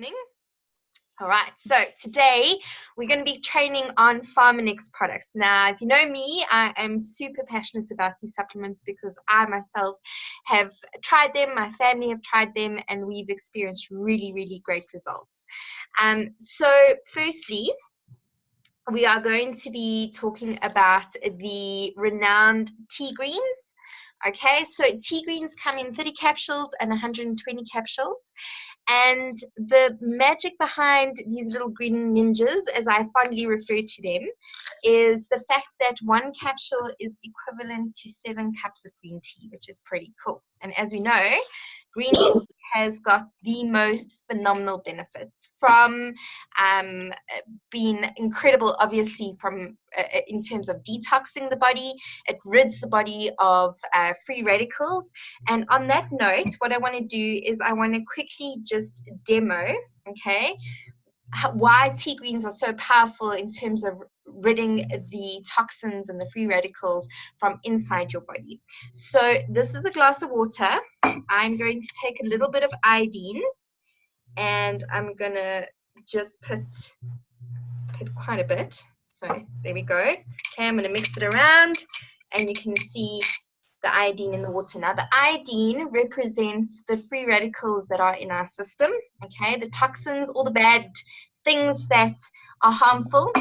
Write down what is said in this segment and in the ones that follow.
happening. All right, so today we're going to be training on Pharmanex products. Now, if you know me, I am super passionate about these supplements because I myself have tried them, my family have tried them, and we've experienced really, really great results. So firstly, we are going to be talking about the renowned Tegreens. Okay, so Tegreens come in 30 capsules and 120 capsules. And the magic behind these little green ninjas, as I fondly refer to them, is the fact that one capsule is equivalent to 7 cups of green tea, which is pretty cool. And as we know, green tea has got the most phenomenal benefits, from being incredible, obviously, from in terms of detoxing the body. It rids the body of free radicals. And on that note, what I want to do is I want to quickly just demo, okay, why Tegreens are so powerful in terms of ridding the toxins and the free radicals from inside your body. So this is a glass of water. I'm going to take a little bit of iodine, and I'm going to just put quite a bit. So there we go. Okay, I'm going to mix it around, and you can see the iodine in the water. Now, the iodine represents the free radicals that are in our system, okay, the toxins, all the bad things that are harmful.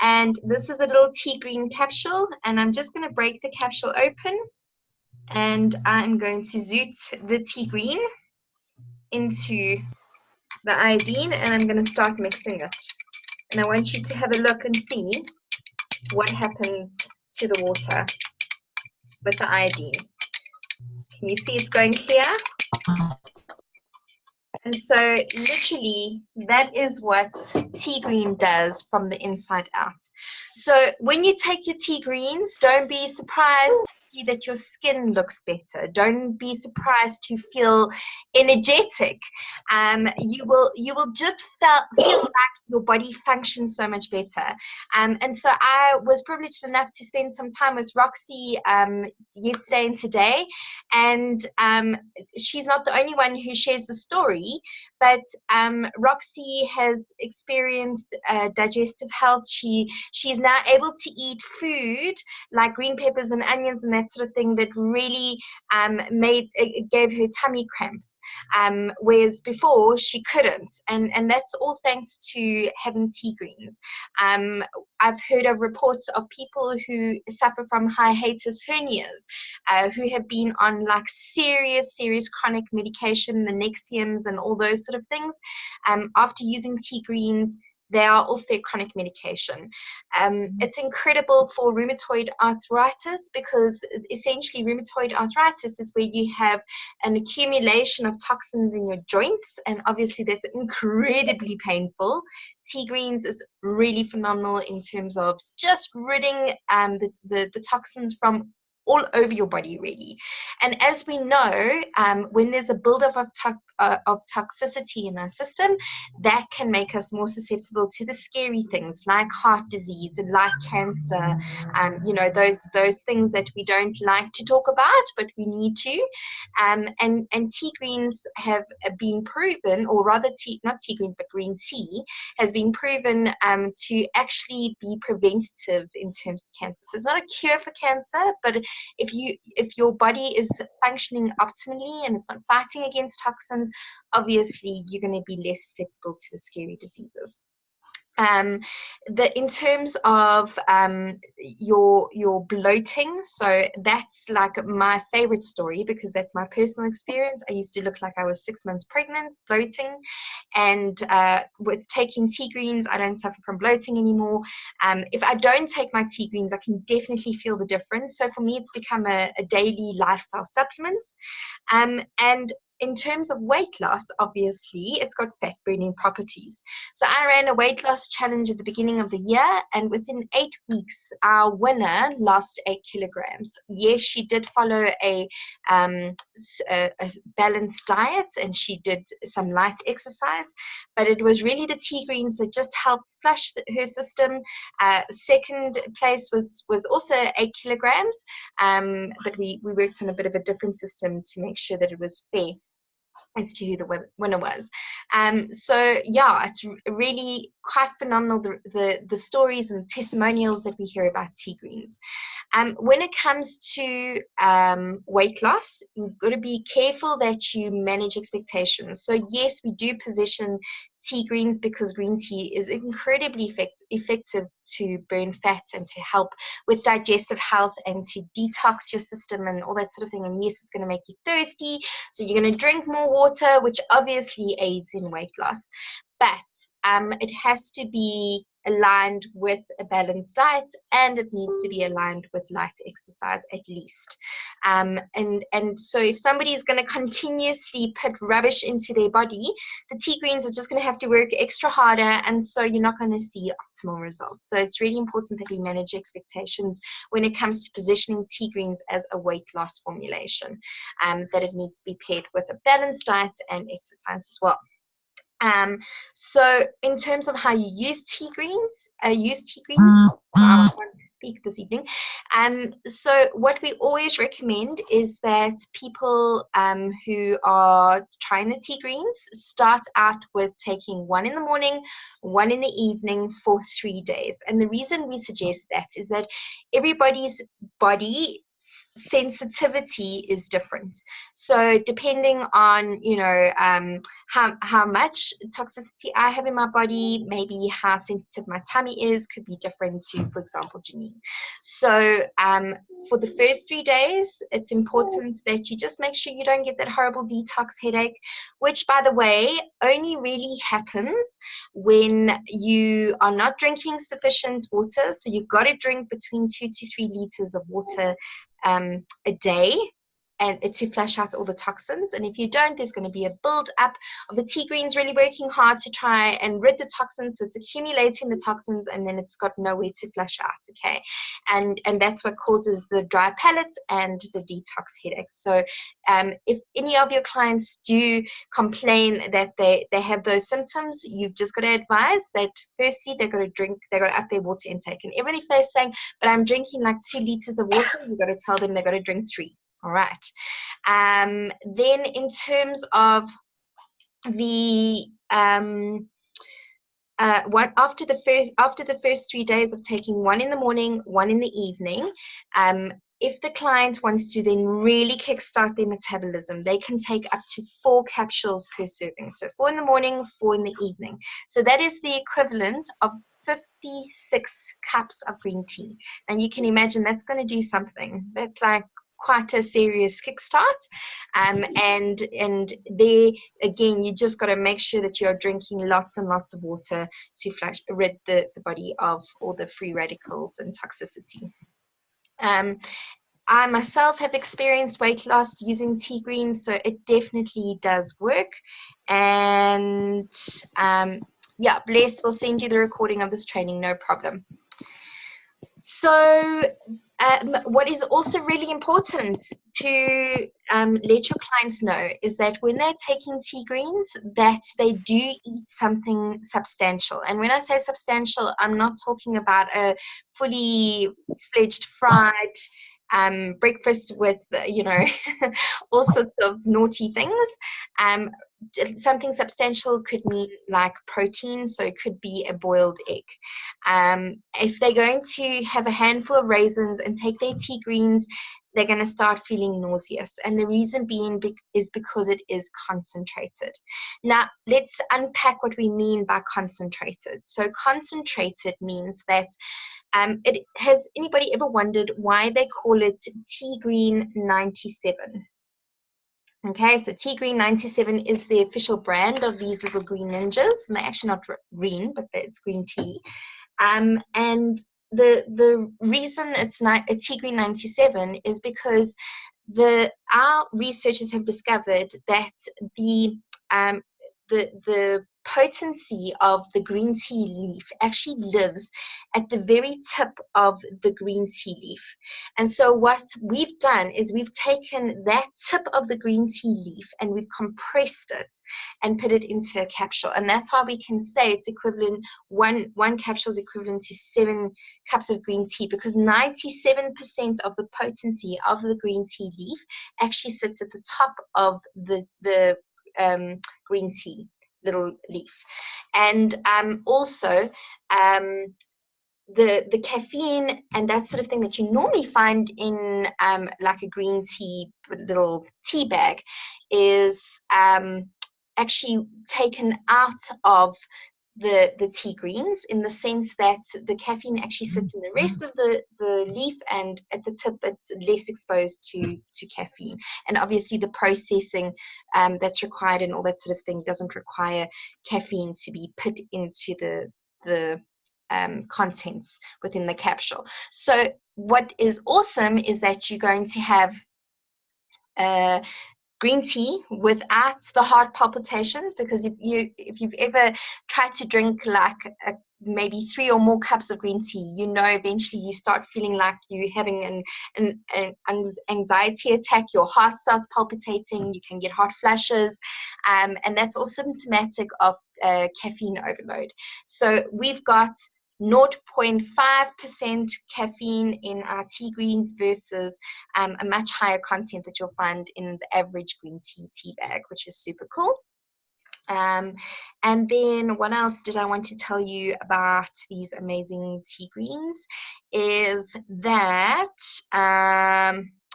And this is a little Tegreen capsule, and I'm just going to break the capsule open, and I'm going to zoot the Tegreen into the iodine, and I'm going to start mixing it. And I want you to have a look and see what happens to the water with the iodine. Can you see it's going clear? And so literally that is what Tegreen does from the inside out. So when you take your Tegreens, don't be surprised to see that your skin looks better. Don't be surprised to feel energetic. You will just feel like your body functions so much better. And so I was privileged enough to spend some time with Roxy yesterday and today. And she's not the only one who shares the story, but Roxy has experienced digestive health. She's now able to eat food like green peppers and onions and that sort of thing that really gave her tummy cramps, whereas before she couldn't. And that's all thanks to having Tegreens. I've heard of reports of people who suffer from hiatus hernias, who have been on like serious chronic medication, the Nexiums and all those sort of things. After using Tegreens, they are off their chronic medication. It's incredible for rheumatoid arthritis, because essentially rheumatoid arthritis is where you have an accumulation of toxins in your joints, and obviously that's incredibly painful. Tegreens is really phenomenal in terms of just ridding the toxins from all over your body, really. And as we know, when there's a buildup of toxicity in our system, that can make us more susceptible to the scary things like heart disease and like cancer, those things that we don't like to talk about, but we need to. And Tegreens have been proven, or rather not Tegreens, but green tea has been proven to actually be preventative in terms of cancer. So it's not a cure for cancer, but if your body is functioning optimally and it's not fighting against toxins, obviously you're going to be less susceptible to the scary diseases. In terms of your bloating, so that's like my favorite story, because that's my personal experience. I used to look like I was 6 months pregnant, bloating, and with taking Tegreens, I don't suffer from bloating anymore. If I don't take my Tegreens, I can definitely feel the difference. So for me, it's become a daily lifestyle supplement. And in terms of weight loss, obviously, it's got fat burning properties. So I ran a weight loss challenge at the beginning of the year, and within 8 weeks, our winner lost 8 kilograms. Yes, she did follow a balanced diet, and she did some light exercise, but it was really the Tegreens that just helped flush her system. Second place was also 8 kilograms, but we worked on a bit of a different system to make sure that it was fair. as to who the winner was. So yeah, it's really quite phenomenal, the stories and testimonials that we hear about Tegreens. When it comes to weight loss, you've got to be careful that you manage expectations. So yes, we do position Tegreens because green tea is incredibly effective to burn fats and to help with digestive health and to detox your system and all that sort of thing. And yes, it's going to make you thirsty, so you're going to drink more water, which obviously aids in weight loss. But it has to be aligned with a balanced diet, and it needs to be aligned with light exercise at least. And so if somebody is going to continuously put rubbish into their body, the Tegreens are just going to have to work extra harder, and so you're not going to see optimal results. So it's really important that we manage expectations when it comes to positioning Tegreens as a weight loss formulation, that it needs to be paired with a balanced diet and exercise as well. So in terms of how you use Tegreens, wow, I want to speak this evening. So what we always recommend is that people who are trying the Tegreens start out with taking one in the morning, one in the evening for 3 days. And the reason we suggest that is that everybody's body sensitivity is different. So depending on, you know, how much toxicity I have in my body, maybe how sensitive my tummy is, could be different to, for example, Janine. So for the first 3 days, it's important that you just make sure you don't get that horrible detox headache, which, by the way, only really happens when you are not drinking sufficient water. So you've got to drink between 2 to 3 liters of water a day, and to flush out all the toxins. And if you don't, there's going to be a build up of the Tegreens really working hard to try and rid the toxins. So it's accumulating the toxins, and then it's got nowhere to flush out. Okay, and that's what causes the dry palates and the detox headaches. So if any of your clients do complain that they have those symptoms, you've just got to advise that firstly they've got to up their water intake. And even if they're saying, but I'm drinking like 2 liters of water, you've got to tell them they've got to drink 3. All right. Then in terms of the after the first 3 days of taking one in the morning, one in the evening, if the client wants to then really kickstart their metabolism, they can take up to 4 capsules per serving. So 4 in the morning, 4 in the evening. So that is the equivalent of 56 cups of green tea. And you can imagine that's going to do something. That's like quite a serious kickstart. And there again, you just got to make sure that you're drinking lots and lots of water to rid the body of all the free radicals and toxicity. I myself have experienced weight loss using Tegreens, so it definitely does work. And yeah, Bless will send you the recording of this training, no problem. So what is also really important to let your clients know is that when they're taking Tegreens, that they do eat something substantial. And when I say substantial, I'm not talking about a fully fledged fried breakfast with, you know, all sorts of naughty things. Something substantial could mean like protein, so it could be a boiled egg. If they're going to have a handful of raisins and take their Tegreens, they're going to start feeling nauseous. And the reason being is because it is concentrated. Now, let's unpack what we mean by concentrated. So concentrated means that has anybody ever wondered why they call it Tegreen 97? Okay, so Tegreen 97 is the official brand of these little green ninjas. And they're actually not green, but it's green tea. And the reason it's not a Tegreen 97 is because our researchers have discovered that the potency of the green tea leaf actually lives at the very tip of the green tea leaf. And so what we've done is we've taken that tip of the green tea leaf and we've compressed it and put it into a capsule. And that's why we can say it's equivalent, one capsule is equivalent to 7 cups of green tea, because 97% of the potency of the green tea leaf actually sits at the top of the green tea, little leaf. And also the caffeine and that sort of thing that you normally find in like a green tea little tea bag is actually taken out of the tea greens, in the sense that the caffeine actually sits in the rest of the leaf, and at the tip it's less exposed to caffeine. And obviously the processing that's required and all that sort of thing doesn't require caffeine to be put into the contents within the capsule. So what is awesome is that you're going to have green tea without the heart palpitations, because if you've ever tried to drink like maybe 3 or more cups of green tea, you know eventually you start feeling like you're having an anxiety attack, your heart starts palpitating, you can get hot flashes, and that's all symptomatic of caffeine overload. So we've got 0.5% caffeine in our tea greens versus a much higher content that you'll find in the average green tea bag, which is super cool. And then what else did I want to tell you about these amazing tea greens is that,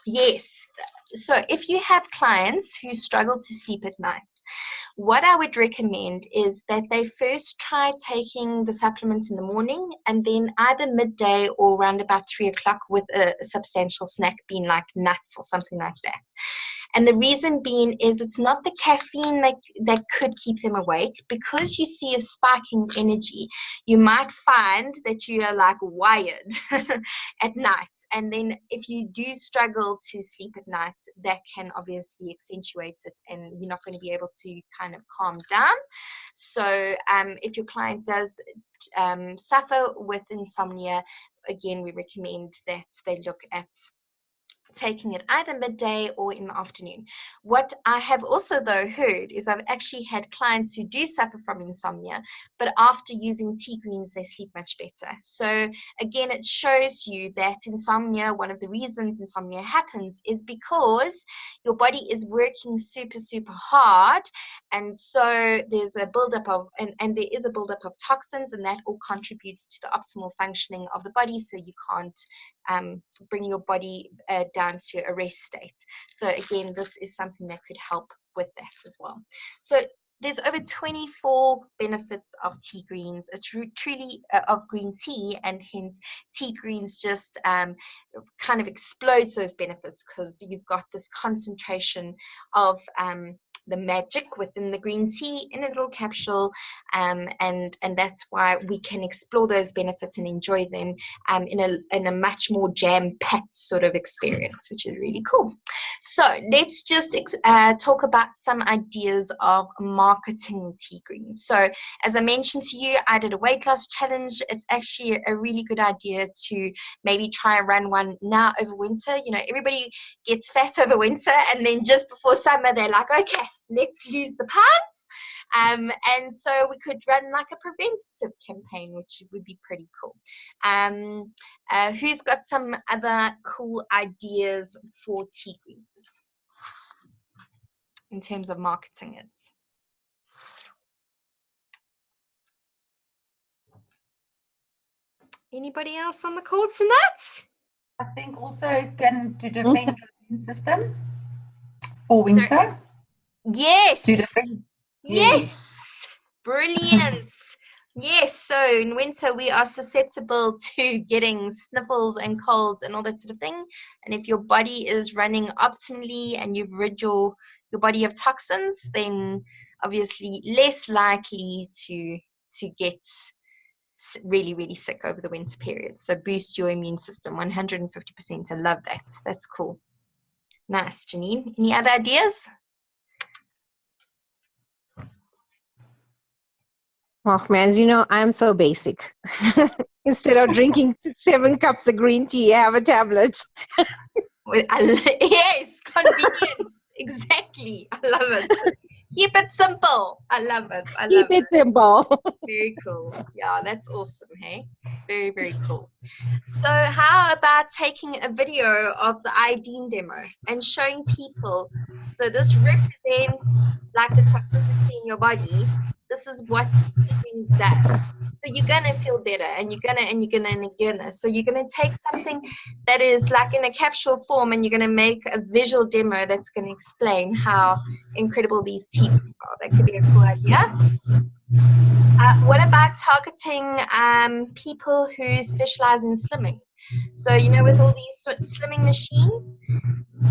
yes, so if you have clients who struggle to sleep at night, what I would recommend is that they first try taking the supplements in the morning, and then either midday or around about 3 o'clock with a substantial snack, being like nuts or something like that. And the reason being is it's not the caffeine that could keep them awake. Because you see a spike in energy, you might find that you are like wired at night. And then if you do struggle to sleep at night, that can obviously accentuate it, and you're not going to be able to kind of calm down. So if your client does suffer with insomnia, again, we recommend that they look at taking it either midday or in the afternoon. What I have also though heard is I've actually had clients who do suffer from insomnia, but after using tea greens they sleep much better. So again, it shows you that insomnia, one of the reasons insomnia happens is because your body is working super hard, and so there's a buildup of and there is a buildup of toxins, and that all contributes to the optimal functioning of the body, so you can't bring your body down to a rest state. So again, this is something that could help with that as well. So there's over 24 benefits of tea greens. It's truly of green tea, and hence tea greens just kind of explodes those benefits, because you've got this concentration of the magic within the green tea in a little capsule, and that's why we can explore those benefits and enjoy them in a much more jam-packed sort of experience, which is really cool. So let's just talk about some ideas of marketing tea greens. So as I mentioned to you, I did a weight loss challenge. It's actually a really good idea to maybe try and run one now over winter. You know, everybody gets fat over winter, and then just before summer they're like, okay, let's lose the pounds. And so we could run like a preventative campaign, which would be pretty cool. Who's got some other cool ideas for tea greens in terms of marketing it? Anybody else on the call tonight? I think also can to defend your immune system for winter. Yes. Yes. Brilliant. Yes, so in winter we are susceptible to getting sniffles and colds and all that sort of thing. And if your body is running optimally and you've rid your body of toxins, then obviously less likely to get really sick over the winter period. So boost your immune system 150%. I love that. That's cool. Nice. Janine, any other ideas? Oh man, as you know, I'm so basic. Instead of drinking 7 cups of green tea, have a tablet. Yes, convenient. Exactly. I love it. Keep it simple. I love it. I Keep love it simple. Very cool. Yeah, that's awesome, hey? Very, very cool. So how about taking a video of the iodine demo and showing people? So this represents like the toxicity in your body. This is what Tegreens does. So you're gonna feel better, and you're gonna. So you're gonna take something that is like in a capsule form, and you're gonna make a visual demo that's gonna explain how incredible these teeth are. That could be a cool idea. What about targeting people who specialize in slimming? So, you know, with all these slimming machines,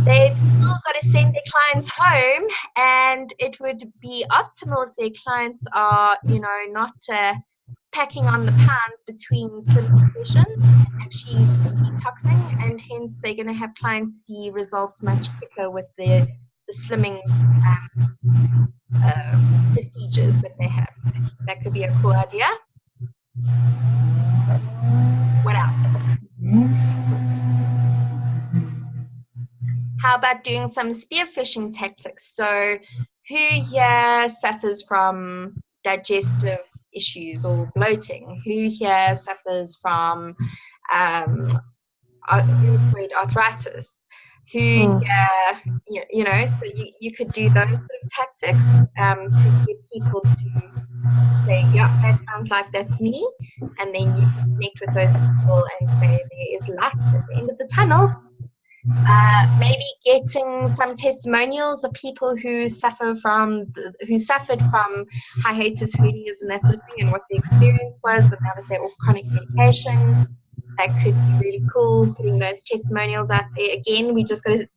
they've still got to send their clients home, and it would be optimal if their clients are, you know, not packing on the pounds between slimming sessions and actually detoxing, and hence they're going to have clients see results much quicker with the slimming procedures that they have. That could be a cool idea. What else? Yes. How about doing some spearfishing tactics? So who here suffers from digestive issues or bloating? Who here suffers from rheumatoid arthritis? Who here, you know, so you could do those sort of tactics to get people to say, yeah, that sounds like that's me. And then you connect with those people and say there is light at the end of the tunnel. Maybe getting some testimonials of people who suffered from hiatus hernias and that sort of thing, and what the experience was, and now that they're off chronic medication. That could be really cool. Putting those testimonials out there. Again, we just got to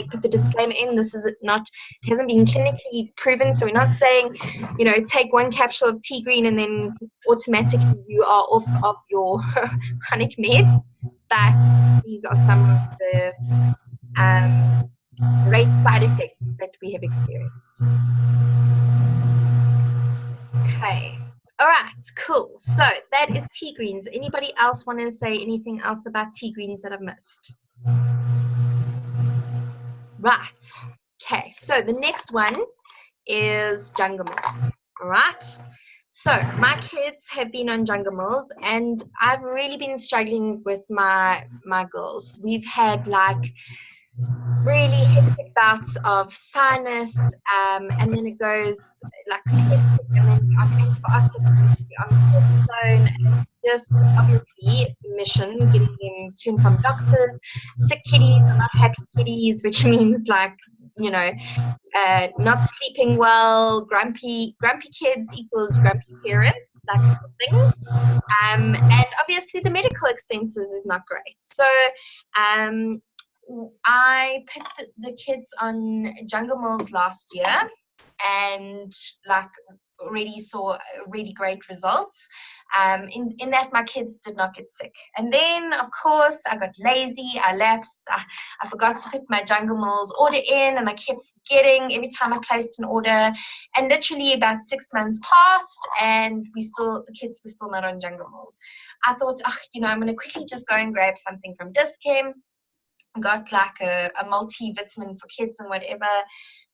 put the disclaimer in. This is not, it hasn't been clinically proven, so we're not saying, you know, take one capsule of Tegreen and then automatically you are off of your chronic meds. But these are some of the great side effects that we have experienced. Okay. All right, cool. So that is Tegreens. Anybody else want to say anything else about Tegreens that I've missed? Right. Okay, so the next one is Jungamals. All right. So my kids have been on Jungamals, and I've really been struggling with my girls. We've had like really hectic bouts of sinus, and then it goes like septic, and then on antibiotics, on cortisone, and it's just obviously mission getting them to and from doctors. Sick kitties are not happy kitties, which means like, you know, not sleeping well. Grumpy kids equals grumpy parents, that kind of thing. And obviously the medical expenses is not great. So I put the kids on Jungamals last year, and like already saw really great results. In that my kids did not get sick. And then of course I got lazy, I lapsed, I forgot to put my Jungamals order in, and I kept forgetting every time I placed an order, and literally about 6 months passed and the kids were still not on Jungamals. I thought, you know, I'm going to quickly just go and grab something from Dischem. Got like a multivitamin for kids and whatever.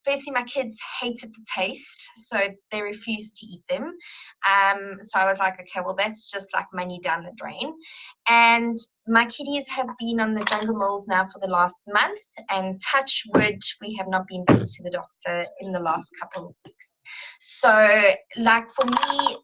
Firstly, my kids hated the taste, so they refused to eat them. So I was like, okay, well, that's just like money down the drain. And my kiddies have been on the Jungamals now for the last month, and touch wood, we have not been back to the doctor in the last couple of weeks. So like for me,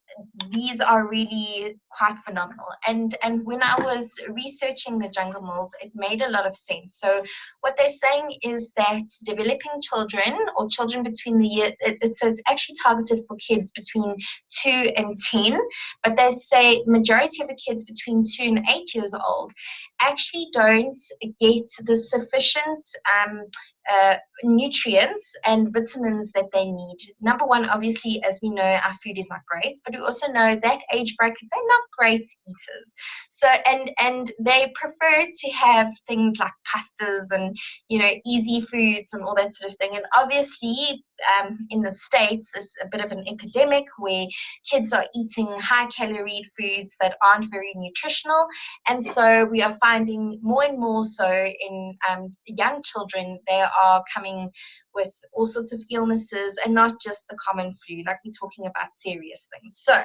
these are really quite phenomenal. And when I was researching the Jungamals, it made a lot of sense. So what they're saying is that developing children, or children between the year, so it's actually targeted for kids between 2 and 10, but they say majority of the kids between 2 and 8 years old actually don't get the sufficient nutrients and vitamins that they need. Number one, obviously, as we know, our food is not great, but we also know that age bracket, they're not great eaters. So and they prefer to have things like pastas and, you know, easy foods and all that sort of thing. And obviously in the States it's a bit of an epidemic where kids are eating high calorie foods that aren't very nutritional, and so we are finding more and more so in young children, they are coming with all sorts of illnesses, and not just the common flu, like we're talking about serious things. So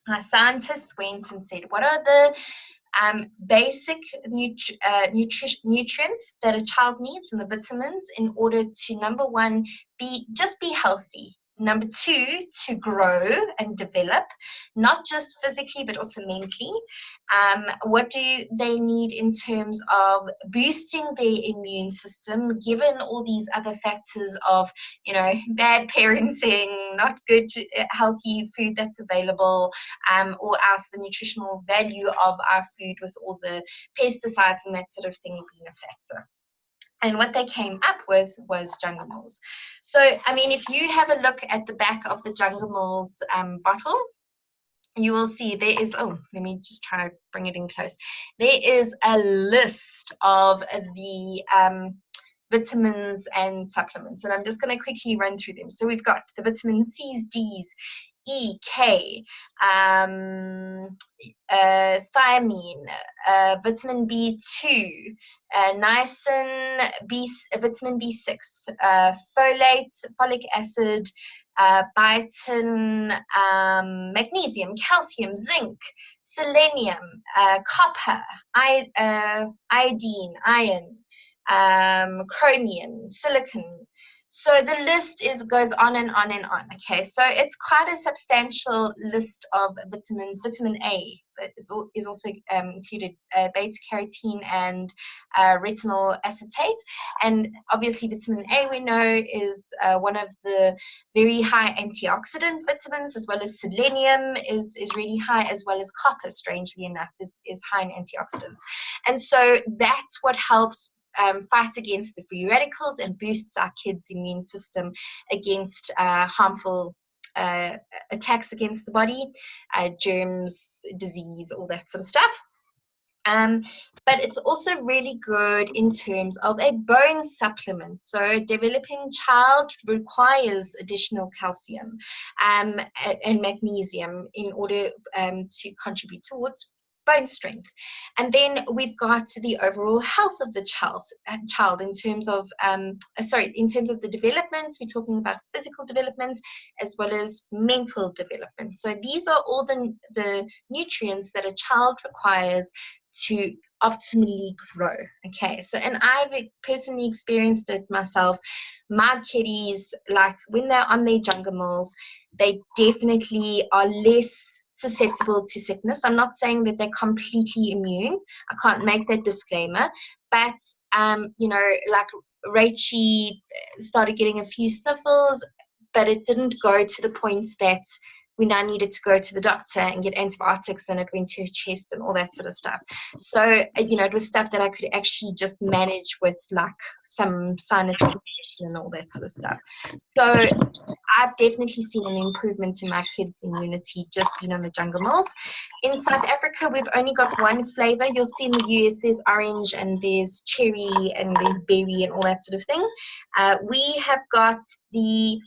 our scientists went and said, what are the basic nutrients that a child needs, and the vitamins, in order to, number one, be healthy. Number two, to grow and develop, not just physically but also mentally. What do they need in terms of boosting their immune system, given all these other factors of, you know, bad parenting, not good healthy food that's available, or else the nutritional value of our food with all the pesticides and that sort of thing being a factor. And what they came up with was Jungamals. So, I mean, if you have a look at the back of the Jungamals bottle, you will see there is, oh, let me just try to bring it in close. There is a list of the vitamins and supplements, and I'm just going to quickly run through them. So we've got the vitamin C's, D's, E, K, thiamine, vitamin B2, niacin, vitamin B6, folate, folic acid, biotin, magnesium, calcium, zinc, selenium, copper, iodine, iron, chromium, silicon. So the list goes on and on and on. Okay, so it's quite a substantial list of vitamins. Vitamin A is also included, beta carotene and retinol acetate. And obviously vitamin A, we know, is one of the very high antioxidant vitamins, as well as selenium is really high, as well as copper, strangely enough, is high in antioxidants. And so that's what helps fight against the free radicals and boosts our kids' immune system against harmful attacks against the body, germs, disease, all that sort of stuff. But it's also really good in terms of a bone supplement. So a developing child requires additional calcium and magnesium in order to contribute towards bone strength. And then we've got the overall health of the child in terms of in terms of the development. We're talking about physical development as well as mental development. So these are all the nutrients that a child requires to optimally grow. Okay, so, and I've personally experienced it myself. My kiddies, like when they're on their Jungamals, they definitely are less susceptible to sickness. I'm not saying that they're completely immune. I can't make that disclaimer, but you know, like Rachie started getting a few sniffles, but it didn't go to the point that we now needed to go to the doctor and get antibiotics, and it went to her chest and all that sort of stuff. So, you know, it was stuff that I could actually just manage with like some sinus infection and all that sort of stuff. So I've definitely seen an improvement in my kids' immunity just being on the Jungamals. In South Africa, we've only got one flavor. You'll see in the US there's orange and there's cherry and there's berry and all that sort of thing. We have got the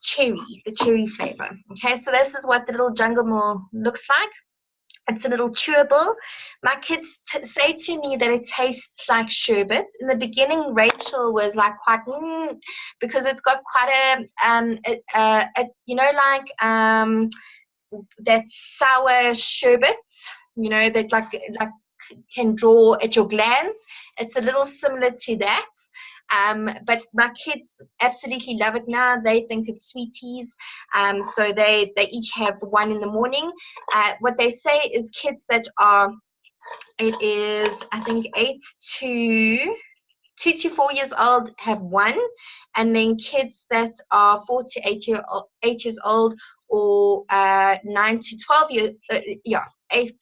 cherry flavor. Okay, so this is what the little Jungamal looks like. It's a little chewable. My kids say to me that it tastes like sherbet. In the beginning, Rachel was like quite because it's got quite a you know, like that sour sherbet, you know, that like can draw at your glands. It's a little similar to that. But my kids absolutely love it now. They think it's sweeties. So they each have one in the morning. What they say is kids that are, it is, I think, 2 to 4 years old have one, and then kids that are 4 to 8 years old, or 9 to 12 years,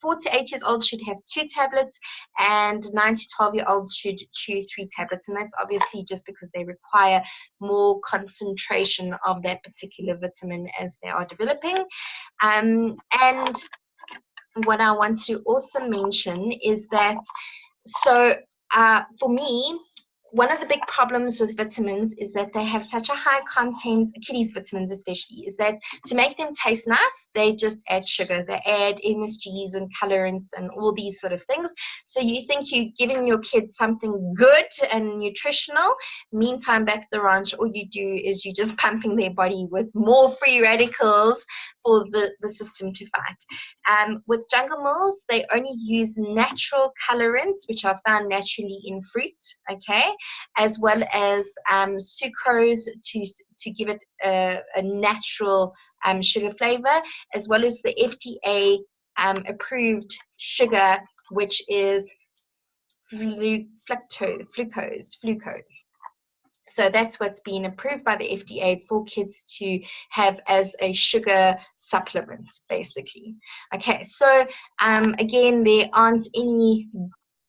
4 to 8 years old should have 2 tablets, and 9 to 12-year-olds should chew 3 tablets. And that's obviously just because they require more concentration of that particular vitamin as they are developing. And what I want to also mention is that, so for me, one of the big problems with vitamins is that they have such a high content, kiddies vitamins especially, is that to make them taste nice, they just add sugar. They add MSGs and colorants and all these sort of things. So you think you're giving your kids something good and nutritional. Meantime, back at the ranch, all you do is you're just pumping their body with more free radicals for the system to fight. With Jungamals, they only use natural colorants, which are found naturally in fruit, okay, as well as sucrose to give it a natural sugar flavor, as well as the FDA approved sugar, which is glucose. So that's what's been approved by the FDA for kids to have as a sugar supplement, basically. Okay, so again, there aren't any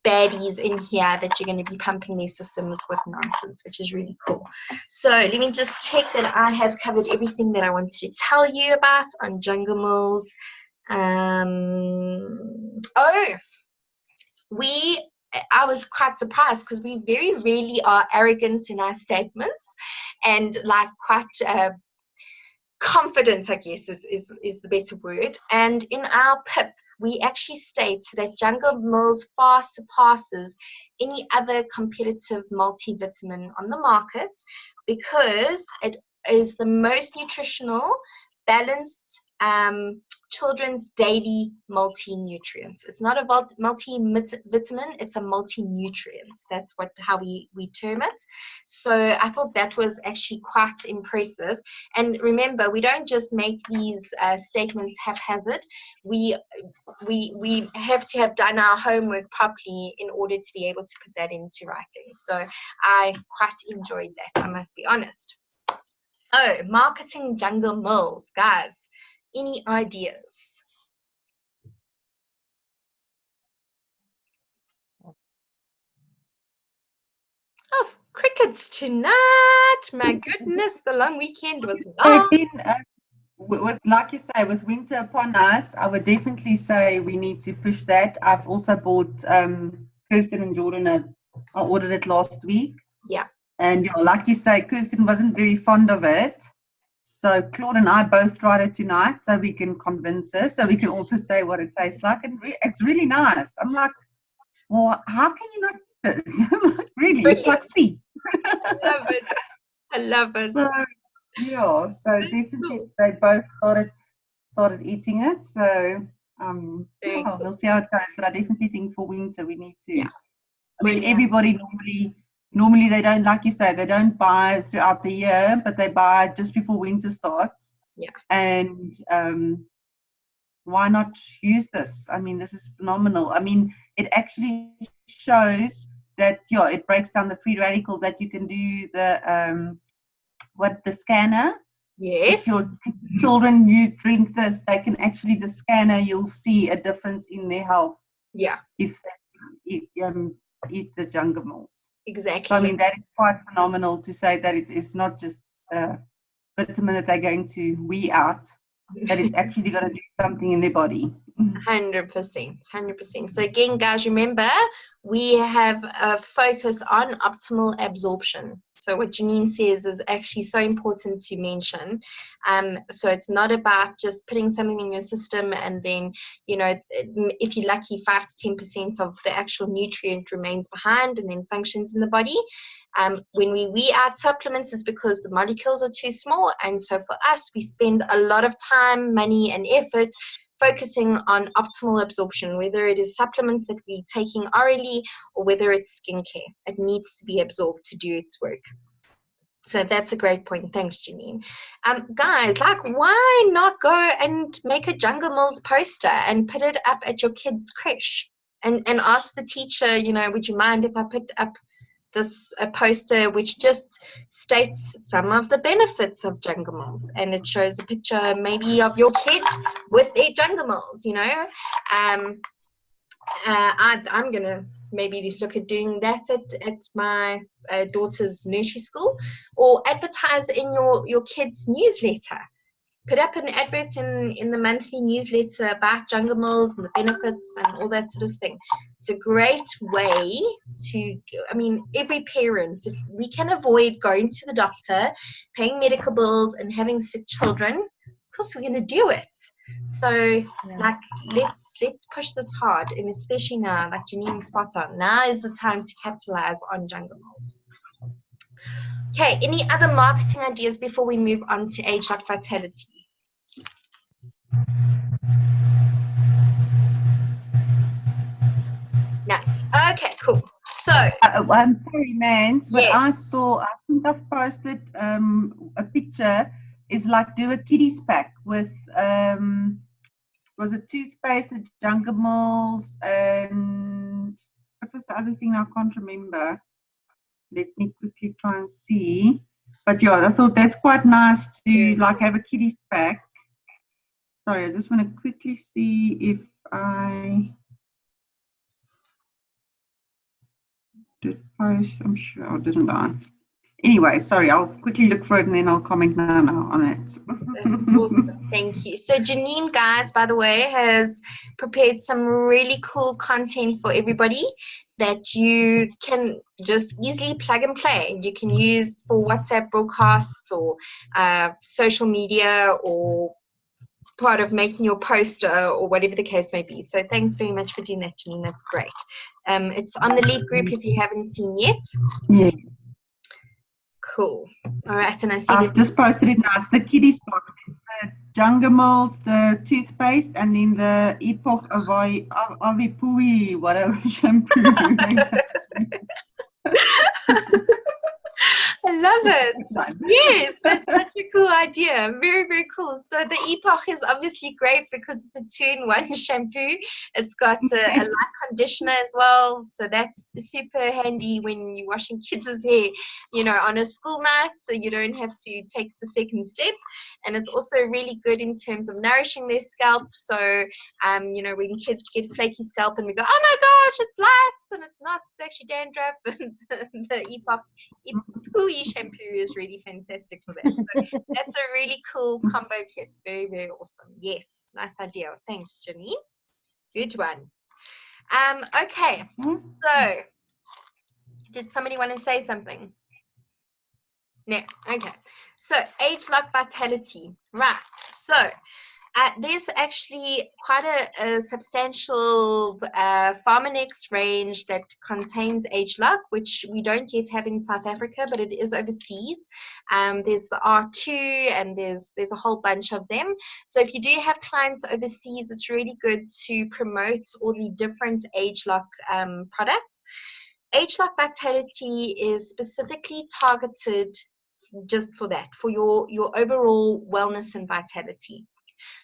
baddies in here that you're going to be pumping these systems with nonsense, which is really cool. So let me just check that I have covered everything that I wanted to tell you about on Jungamals. I was quite surprised because we very rarely are arrogant in our statements and like quite confident, I guess is the better word. And in our PIP, we actually state that Jungamals far surpasses any other competitive multivitamin on the market because it is the most nutritional, balanced children's daily multi-nutrients. It's not a multi-vitamin, it's a multi-nutrient. That's how we term it. So I thought that was actually quite impressive. And remember, we don't just make these statements haphazard. We have to have done our homework properly in order to be able to put that into writing. So I quite enjoyed that, I must be honest. So marketing Jungamals, guys. Any ideas? Oh, crickets tonight. My goodness, the long weekend was long. Like you say, with winter upon us, I would definitely say we need to push that. I've also bought Kirsten and Jordan, I ordered it last week. Yeah. And like you say, Kirsten wasn't very fond of it. So Claude and I both tried it tonight so we can convince her, so we can also say what it tastes like. And it's really nice. I'm like, well, how can you not eat this? Really, it's like sweet. I love it. I love it. So, yeah, so definitely they both started eating it. So we'll see how it goes. But I definitely think for winter we need to. Yeah. I mean, everybody normally they don't, like you say, they don't buy throughout the year, but they buy just before winter starts. Yeah. And why not use this? I mean, this is phenomenal. I mean, it actually shows that it breaks down the free radical, that you can do the scanner. Yes. If your children drink this, they can actually, the scanner, you'll see a difference in their health. Yeah. If they eat the Jungamals. Exactly. So, I mean, that is quite phenomenal to say that it is not just a vitamin that they're going to wee out, that it's actually going to do something in their body. 100%. So again, guys, remember, we have a focus on optimal absorption. So what Janine says is actually so important to mention. So it's not about just putting something in your system and then, if you're lucky, 5 to 10% of the actual nutrient remains behind and then functions in the body. When we wee out supplements, it's because the molecules are too small. And so for us, we spend a lot of time, money, and effort focusing on optimal absorption, whether it is supplements that we're taking orally or whether it's skincare. It needs to be absorbed to do its work. So that's a great point. Thanks, Janine. Guys, why not go and make a Jungamals poster and put it up at your kids' creche and ask the teacher, would you mind if I put up a poster which just states some of the benefits of Jungamals, and it shows a picture maybe of your kid with their Jungamals, you know. I'm going to maybe look at doing that at my daughter's nursery school, or advertise in your kids' newsletter. Put up an advert in the monthly newsletter about Jungamals and the benefits and all that sort of thing. It's a great way to, I mean, every parent, if we can avoid going to the doctor, paying medical bills, and having sick children, of course we're going to do it. So, like, let's push this hard, and especially now, like Janine's spot on. Now is the time to capitalize on Jungamals. Okay, any other marketing ideas before we move on to ageLOC Vitality? No. Okay, cool. So I'm sorry, Mans, but yes. I saw, I think I've posted a picture, is like do a kiddies pack with was it toothpaste, the Jungamals, and what was the other thing? I can't remember. Let me quickly try and see. But yeah, I thought that's quite nice to like have a kiddies pack. Sorry, I just want to quickly see if I did post. I'm sure I didn't. Anyway, sorry, I'll quickly look for it and then I'll comment now on it. That's awesome. Thank you. So Janine, guys, by the way, has prepared some really cool content for everybody that you can just easily plug and play. You can use for WhatsApp broadcasts or social media, or part of making your poster, or whatever the case may be. So thanks very much for doing that, Janine. That's great. It's on the Leap group if you haven't seen yet. Yeah. Cool. All right, and I see I've just posted it now. It's the kiddies box, the Jungamals, the toothpaste, and then the ageLOC Avipui, whatever shampoo. I love it. Yes, that's such a cool idea. Very, very cool. So the ageLOC is obviously great because it's a 2-in-1 shampoo. It's got a light conditioner as well. So that's super handy when you're washing kids' hair, you know, on a school night, so you don't have to take the second step. And it's also really good in terms of nourishing their scalp. So, you know, when kids get flaky scalp and we go, oh my gosh, it's lice, and it's not, it's actually dandruff. The ageLOC shampoo is really fantastic for that. So that's a really cool combo kit. Very, very awesome. Yes, nice idea. Thanks, Janine. Good one. Okay, so did somebody want to say something? No. Okay. So ageLOC Vitality. Right. So there's actually quite a substantial Pharmanex range that contains ageLOC, which we don't yet have in South Africa, but it is overseas. There's the R2, and there's a whole bunch of them. So if you do have clients overseas, it's really good to promote all the different ageLOC products. ageLOC Vitality is specifically targeted just for that, for your overall wellness and vitality.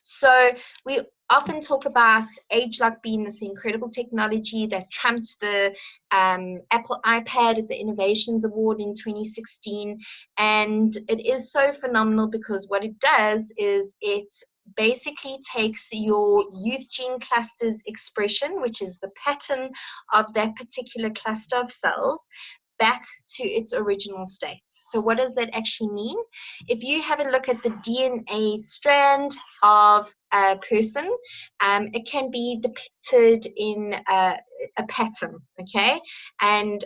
So we often talk about ageLOC being this incredible technology that trumped the Apple iPad at the Innovations Award in 2016. And it is so phenomenal because what it does is it basically takes your youth gene cluster's expression, which is the pattern of that particular cluster of cells, back to its original state. So what does that actually mean? If you have a look at the DNA strand of a person, it can be depicted in a pattern, okay, and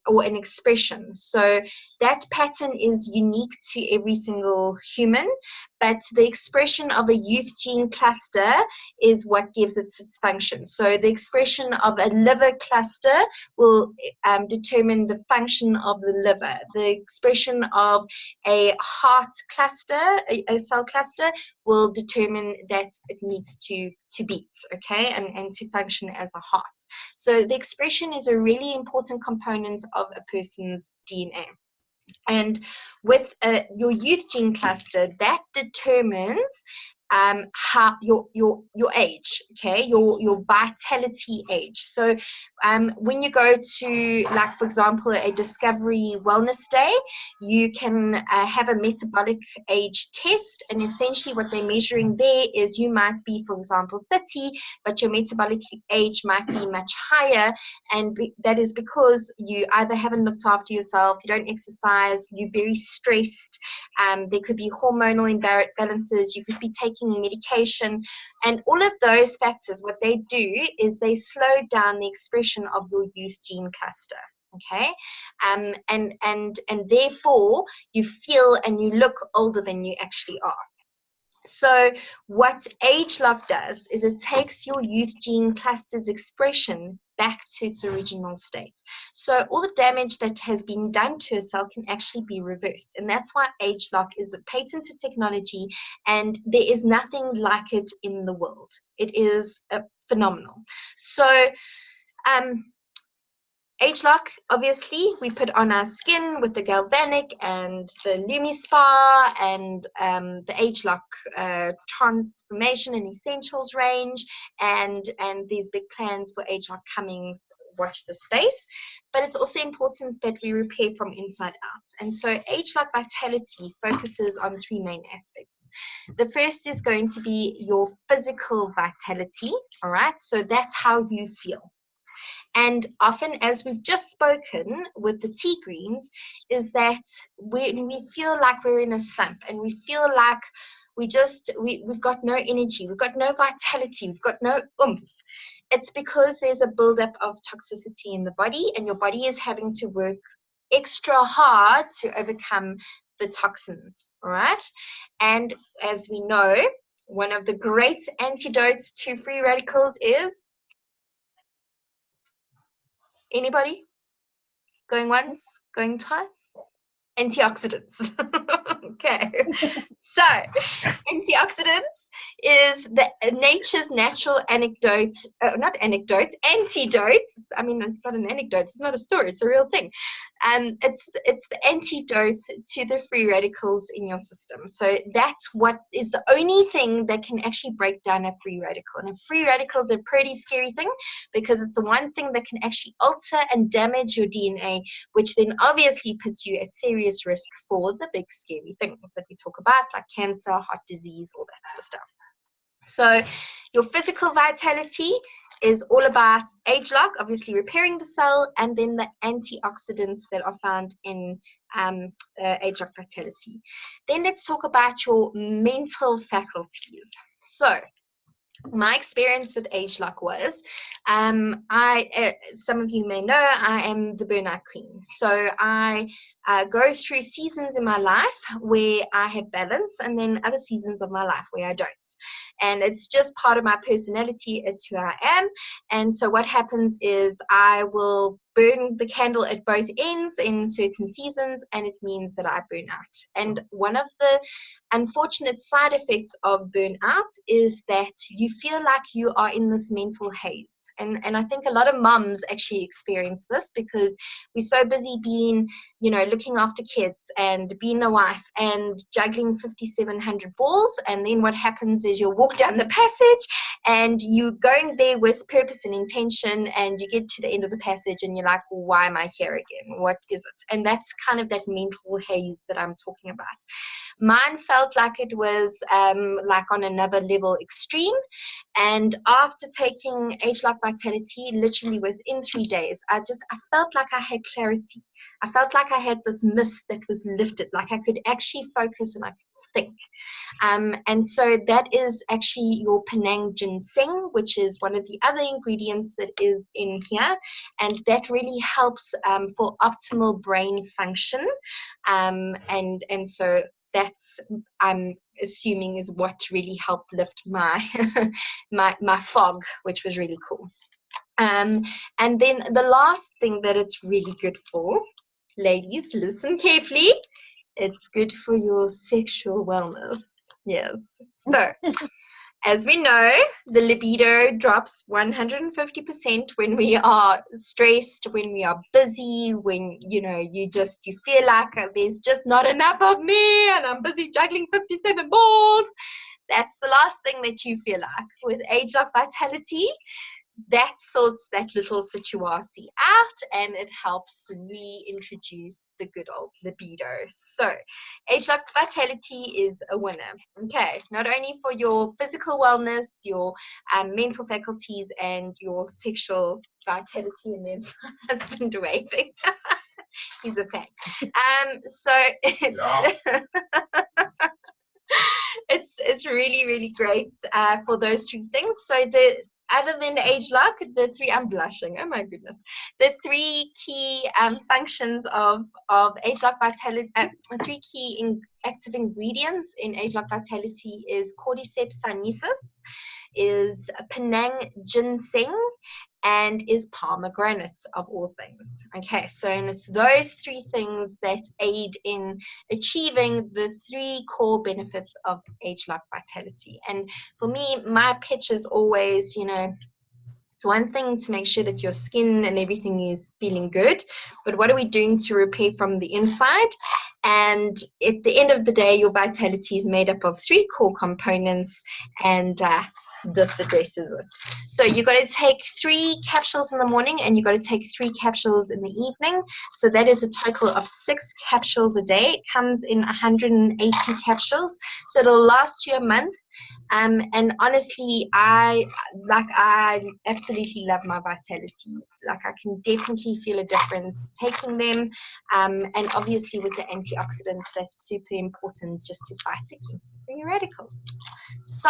or an expression. So that pattern is unique to every single human, but the expression of a youth gene cluster is what gives it its function. So the expression of a liver cluster will determine the function of the liver. The expression of a heart cluster, a cell cluster, will determine that it needs to beat, okay, and to function as a heart. So the expression is a really important component of a person's DNA. And with your youth gene cluster, that determines how your age, okay, your vitality age. So when you go to, like, for example, a Discovery Wellness Day, you can have a metabolic age test, and essentially what they're measuring there is you might be, for example, 30, but your metabolic age might be much higher, and that is because you either haven't looked after yourself, you don't exercise, you're very stressed, there could be hormonal imbalances, you could be taking medication, and all of those factors, what they do is they slow down the expression of your youth gene cluster. Okay, and therefore you feel and you look older than you actually are. So what ageLOC does is it takes your youth gene cluster's expression back to its original state. So all the damage that has been done to a cell can actually be reversed. And that's why ageLOC is a patented technology, and there is nothing like it in the world. It is phenomenal. So ageLOC, obviously, we put on our skin with the Galvanic and the LumiSpa and the ageLOC Transformation and Essentials range, and these big plans for ageLOC coming. Watch the space. But it's also important that we repair from inside out. And so ageLOC Vitality focuses on three main aspects. The first is going to be your physical vitality, all right? So that's how you feel. And often, as we've just spoken with the Tegreens, is that when we feel like we're in a slump and we feel like we've got no energy, we've got no vitality, we've got no oomph, it's because there's a buildup of toxicity in the body, and your body is having to work extra hard to overcome the toxins, all right? And as we know, one of the great antidotes to free radicals is... Anybody? Going once? Going twice? Antioxidants. Okay. So, antioxidants is the nature's natural antidote. I mean, it's not an anecdote. It's not a story. It's a real thing. It's the antidote to the free radicals in your system. So that's what is the only thing that can actually break down a free radical. And a free radical is a pretty scary thing, because it's the one thing that can actually alter and damage your DNA, which then obviously puts you at serious risk for the big scary things that we talk about, like cancer, heart disease, all that sort of stuff. So your physical vitality is all about ageLOC, obviously repairing the cell, and then the antioxidants that are found in ageLOC Vitality. Then let's talk about your mental faculties. So my experience with ageLOC was, some of you may know, I am the burnout queen. So I go through seasons in my life where I have balance, and then other seasons of my life where I don't. And it's just part of my personality. It's who I am. And so what happens is I will burn the candle at both ends in certain seasons, and it means that I burn out. And one of the unfortunate side effects of burnout is that you feel like you are in this mental haze. And I think a lot of mums actually experience this, because we're so busy being, looking after kids and being a wife and juggling 5,700 balls. And then what happens is you'll walk down the passage and you're going there with purpose and intention, and you get to the end of the passage and you're like, well, why am I here again? What is it? And that's kind of that mental haze that I'm talking about. Mine felt like it was like on another level extreme. And after taking ageLOC Vitality, literally within 3 days, I felt like I had clarity. I felt like I had this mist that was lifted, like I could actually focus and I could think. And so that is actually your Penang ginseng, which is one of the other ingredients that is in here. And that really helps for optimal brain function. And so that's, I'm assuming, is what really helped lift my my fog, which was really cool. And then the last thing that it's really good for, ladies, listen carefully, it's good for your sexual wellness. Yes. So, as we know, the libido drops 150% when we are stressed, when we are busy, when, you feel like there's just not enough of me and I'm busy juggling 57 balls. That's the last thing that you feel like. With ageLOC Vitality, that sorts that little situation out, and it helps reintroduce the good old libido. So ageLOC Vitality is a winner. Okay, not only for your physical wellness, your mental faculties, and your sexual vitality. And then my husband waving. He's a fan. So it's really, really great for those three things. So other than the ageLOC, the three, I'm blushing, oh my goodness, the three key functions of ageLOC Vitality, three key active ingredients in ageLOC Vitality is cordyceps sinensis, is Penang ginseng, and is pomegranate, of all things. Okay, so and it's those three things that aid in achieving the three core benefits of ageLOC Vitality. And for me, my pitch is always, it's one thing to make sure that your skin and everything is feeling good, but what are we doing to repair from the inside? And at the end of the day, your vitality is made up of three core components, and this addresses it. So you got to take 3 capsules in the morning, and you got to take 3 capsules in the evening. So that is a total of 6 capsules a day. It comes in 180 capsules, so it'll last you a month. And honestly, I absolutely love my vitalities. Like, I can definitely feel a difference taking them, and obviously with the antioxidants, that's super important just to fight against free radicals. So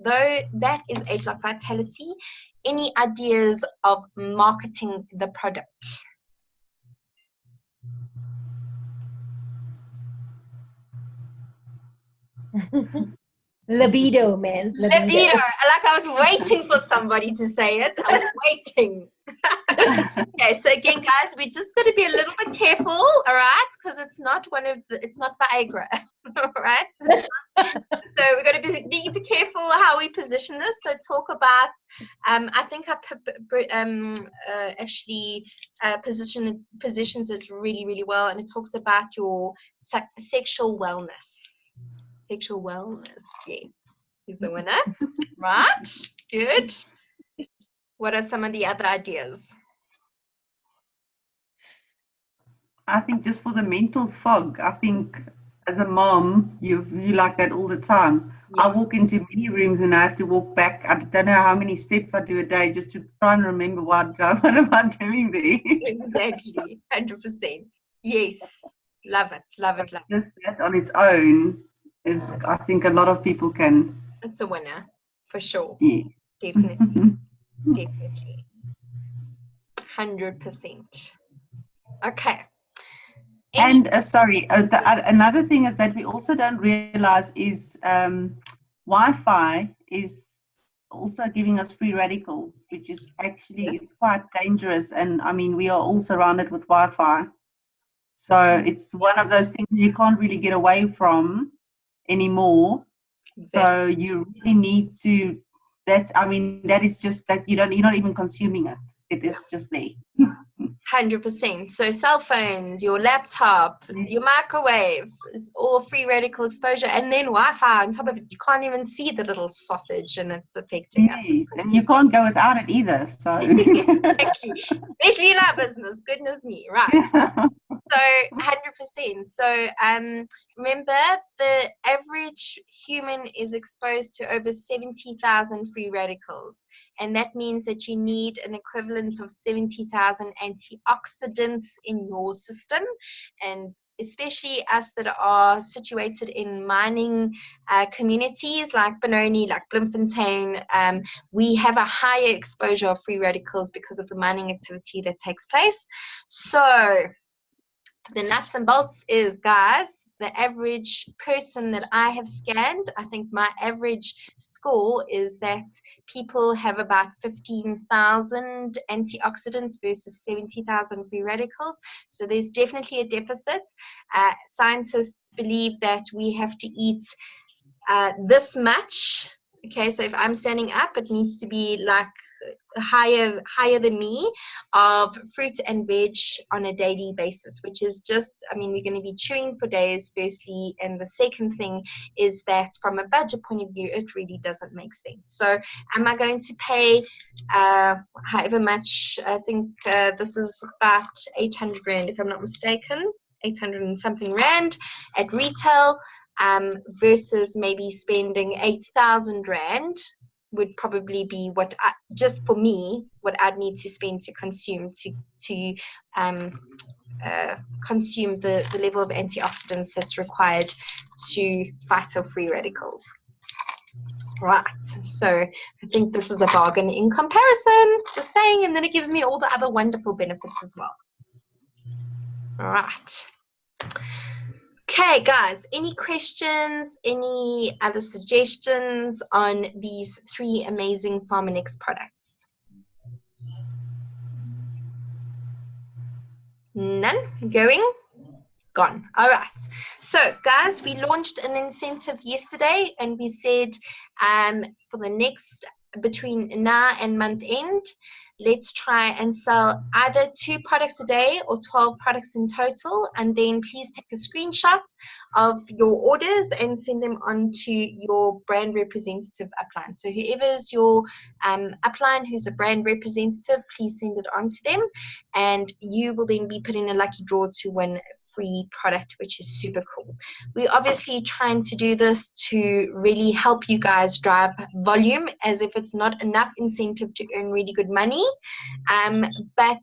though that is ageLOC Vitality, any ideas of marketing the product? Libido, man. Libido. Like, I was waiting for somebody to say it. I'm waiting. Okay, so again, guys, we just got to be a little bit careful, all right? Because it's not it's not Viagra, all right? So we've got to be careful how we position this. So talk about, I think I actually positions it really, really well, and it talks about your sexual wellness. Sexual wellness, yes, is the winner. Right, good. What are some of the other ideas? I think just for the mental fog, I think as a mom, you like that all the time. Yeah. I walk into many rooms and I have to walk back. I don't know how many steps I do a day just to try and remember what am I doing there. Exactly, 100%. Yes, love it, love it, love it. Just that on its own is, I think a lot of people can. It's a winner, for sure. Yeah. Definitely. Definitely. 100%. Okay. And another thing is that we also don't realize is Wi-Fi is also giving us free radicals, which is actually, it's quite dangerous. And I mean, we are all surrounded with Wi-Fi. So it's one of those things you can't really get away from anymore. Exactly. So you really need to, that is just that you're not even consuming it. It is just there. 100%. So cell phones, your laptop, your microwave, it's all free radical exposure, and then Wi-Fi on top of it. You can't even see the little sausage, and it's affecting us. And you can't go without it either. So exactly, especially in our business. Goodness me, right? So 100%. So remember, the average human is exposed to over 70,000 free radicals, and that means that you need an equivalent of 70,000 antioxidants in your system. And especially us that are situated in mining communities like Benoni, like Bloemfontein, we have a higher exposure of free radicals because of the mining activity that takes place. So the nuts and bolts is, guys, the average person that I have scanned, I think my average score is that people have about 15,000 antioxidants versus 70,000 free radicals. So there's definitely a deficit. Scientists believe that we have to eat this much. Okay, so if I'm standing up, it needs to be like higher than me of fruit and veg on a daily basis, which is just, I mean, we're going to be chewing for days, firstly, and the second thing is that from a budget point of view, it really doesn't make sense. So am I going to pay however much? I think this is about 800 rand, if I'm not mistaken, 800 and something rand at retail, versus maybe spending 8,000 rand would probably be what just for me, what I'd need to spend to consume to consume the level of antioxidants that's required to fight off free radicals. Right, so I think this is a bargain in comparison, just saying, and then it gives me all the other wonderful benefits as well. All right. Okay, guys, any questions, any other suggestions on these 3 amazing Pharmanex products? None? Going? Gone. All right. So, guys, we launched an incentive yesterday, and we said for the next, between now and month end, let's try and sell either 2 products a day or 12 products in total, and then please take a screenshot of your orders and send them on to your brand representative upline. So whoever's your upline who's a brand representative, please send it on to them, and you will then be put in a lucky draw to win a free product, which is super cool. We're obviously trying to do this to really help you guys drive volume, as if it's not enough incentive to earn really good money. But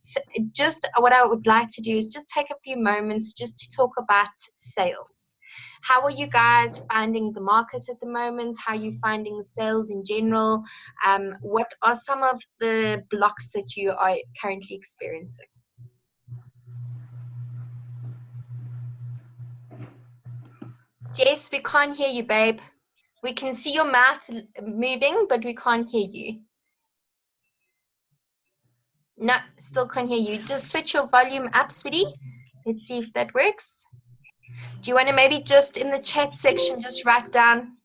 just what I would like to do is just take a few moments just to talk about sales. How are you guys finding the market at the moment? How are you finding sales in general? What are some of the blocks that you are currently experiencing? Jess, we can't hear you, babe. We can see your mouth moving, but we can't hear you. No, still can't hear you. Just switch your volume up, sweetie. Let's see if that works. Do you want to maybe just in the chat section just write down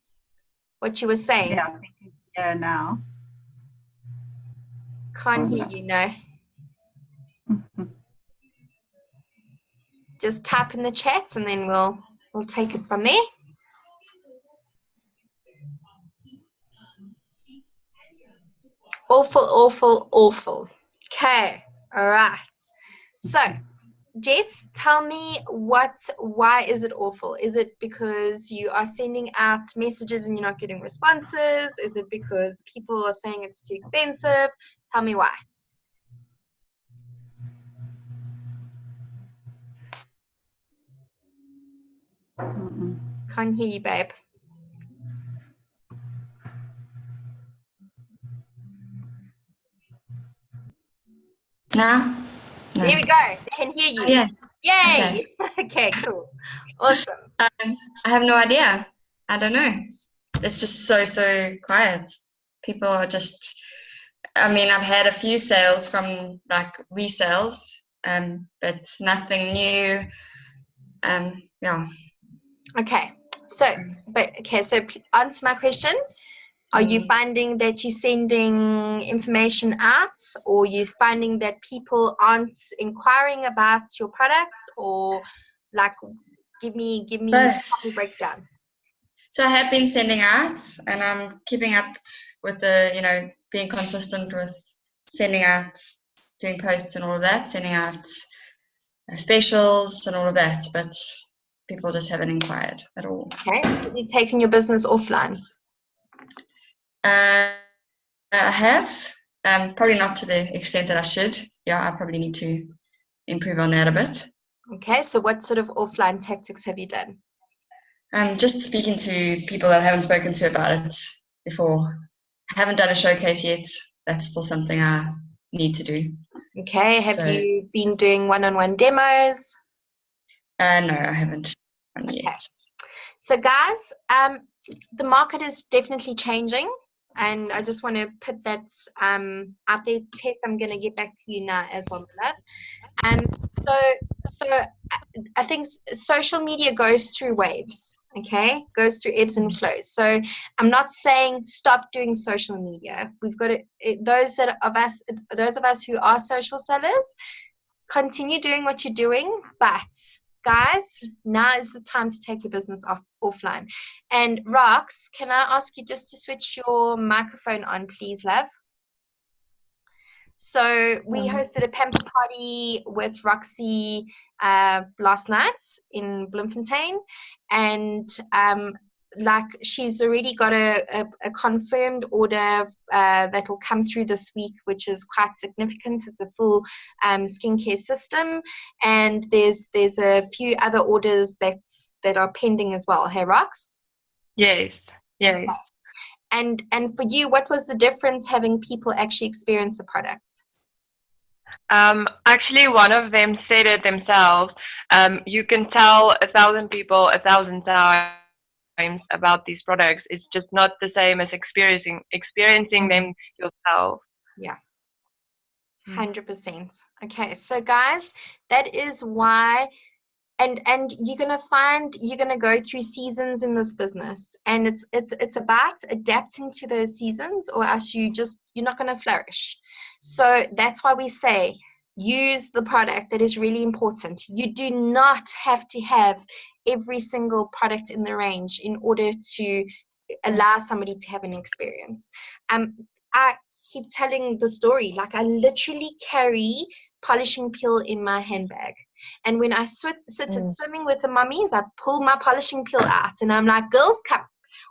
what you were saying? Yeah, I think it's here now. Can't hear you, no. Just type in the chat and then we'll take it from there. Awful, awful, awful. Okay, all right. So, Jess, tell me why is it awful? Is it because you are sending out messages and you're not getting responses? Is it because people are saying it's too expensive? Tell me why. Can't hear you, babe. No. There we go. I can hear you. Oh, yes. Yay. Okay, cool. Awesome. I have no idea. I don't know. It's just so quiet. People are just, I mean, I've had a few sales from like resales, but nothing new. Yeah. Okay. So answer my question. Are you finding that you're sending information out, or you're finding that people aren't inquiring about your products, or like give me a breakdown? So I have been sending out, and I'm keeping up with the, being consistent with sending out, doing posts and all of that, sending out specials and all of that, but people just haven't inquired at all. Okay. Have you taken your business offline? I have, probably not to the extent that I should. Yeah, I probably need to improve on that a bit. Okay, so what sort of offline tactics have you done? Just speaking to people that I haven't spoken to about it before. I haven't done a showcase yet. That's still something I need to do. Okay, have you been doing one-on-one demos? No, I haven't done yet. Okay. So guys, the market is definitely changing. And I just want to put that out there. Tess, I'm going to get back to you now as well, my love. So I think social media goes through waves. Okay, goes through ebbs and flows. So I'm not saying stop doing social media. We've got to, those of us who are social sellers, continue doing what you're doing, but guys, now is the time to take your business offline. And Rox, can I ask you just to switch your microphone on, please, love? So we hosted a pamper party with Roxy last night in Bloemfontein, and like she's already got a confirmed order that will come through this week, which is quite significant. It's a full skincare system, and there's a few other orders that are pending as well. Hey, Rox? Yes. Okay. And for you, what was the difference having people actually experience the products? Actually, one of them said it themselves. You can tell 1,000 people 1,000 times about these products. It's just not the same as experiencing them yourself. Yeah. 100%. Okay, so guys, that is why. And you're gonna go through seasons in this business, and it's about adapting to those seasons, or else you're not gonna flourish. So that's why we say use the product. That is really important. You do not have to have every single product in the range in order to allow somebody to have an experience. I keep telling the story, like I literally carry polishing peel in my handbag. And when I sit swimming with the mummies, I pull my polishing peel out and I'm like, girls, come.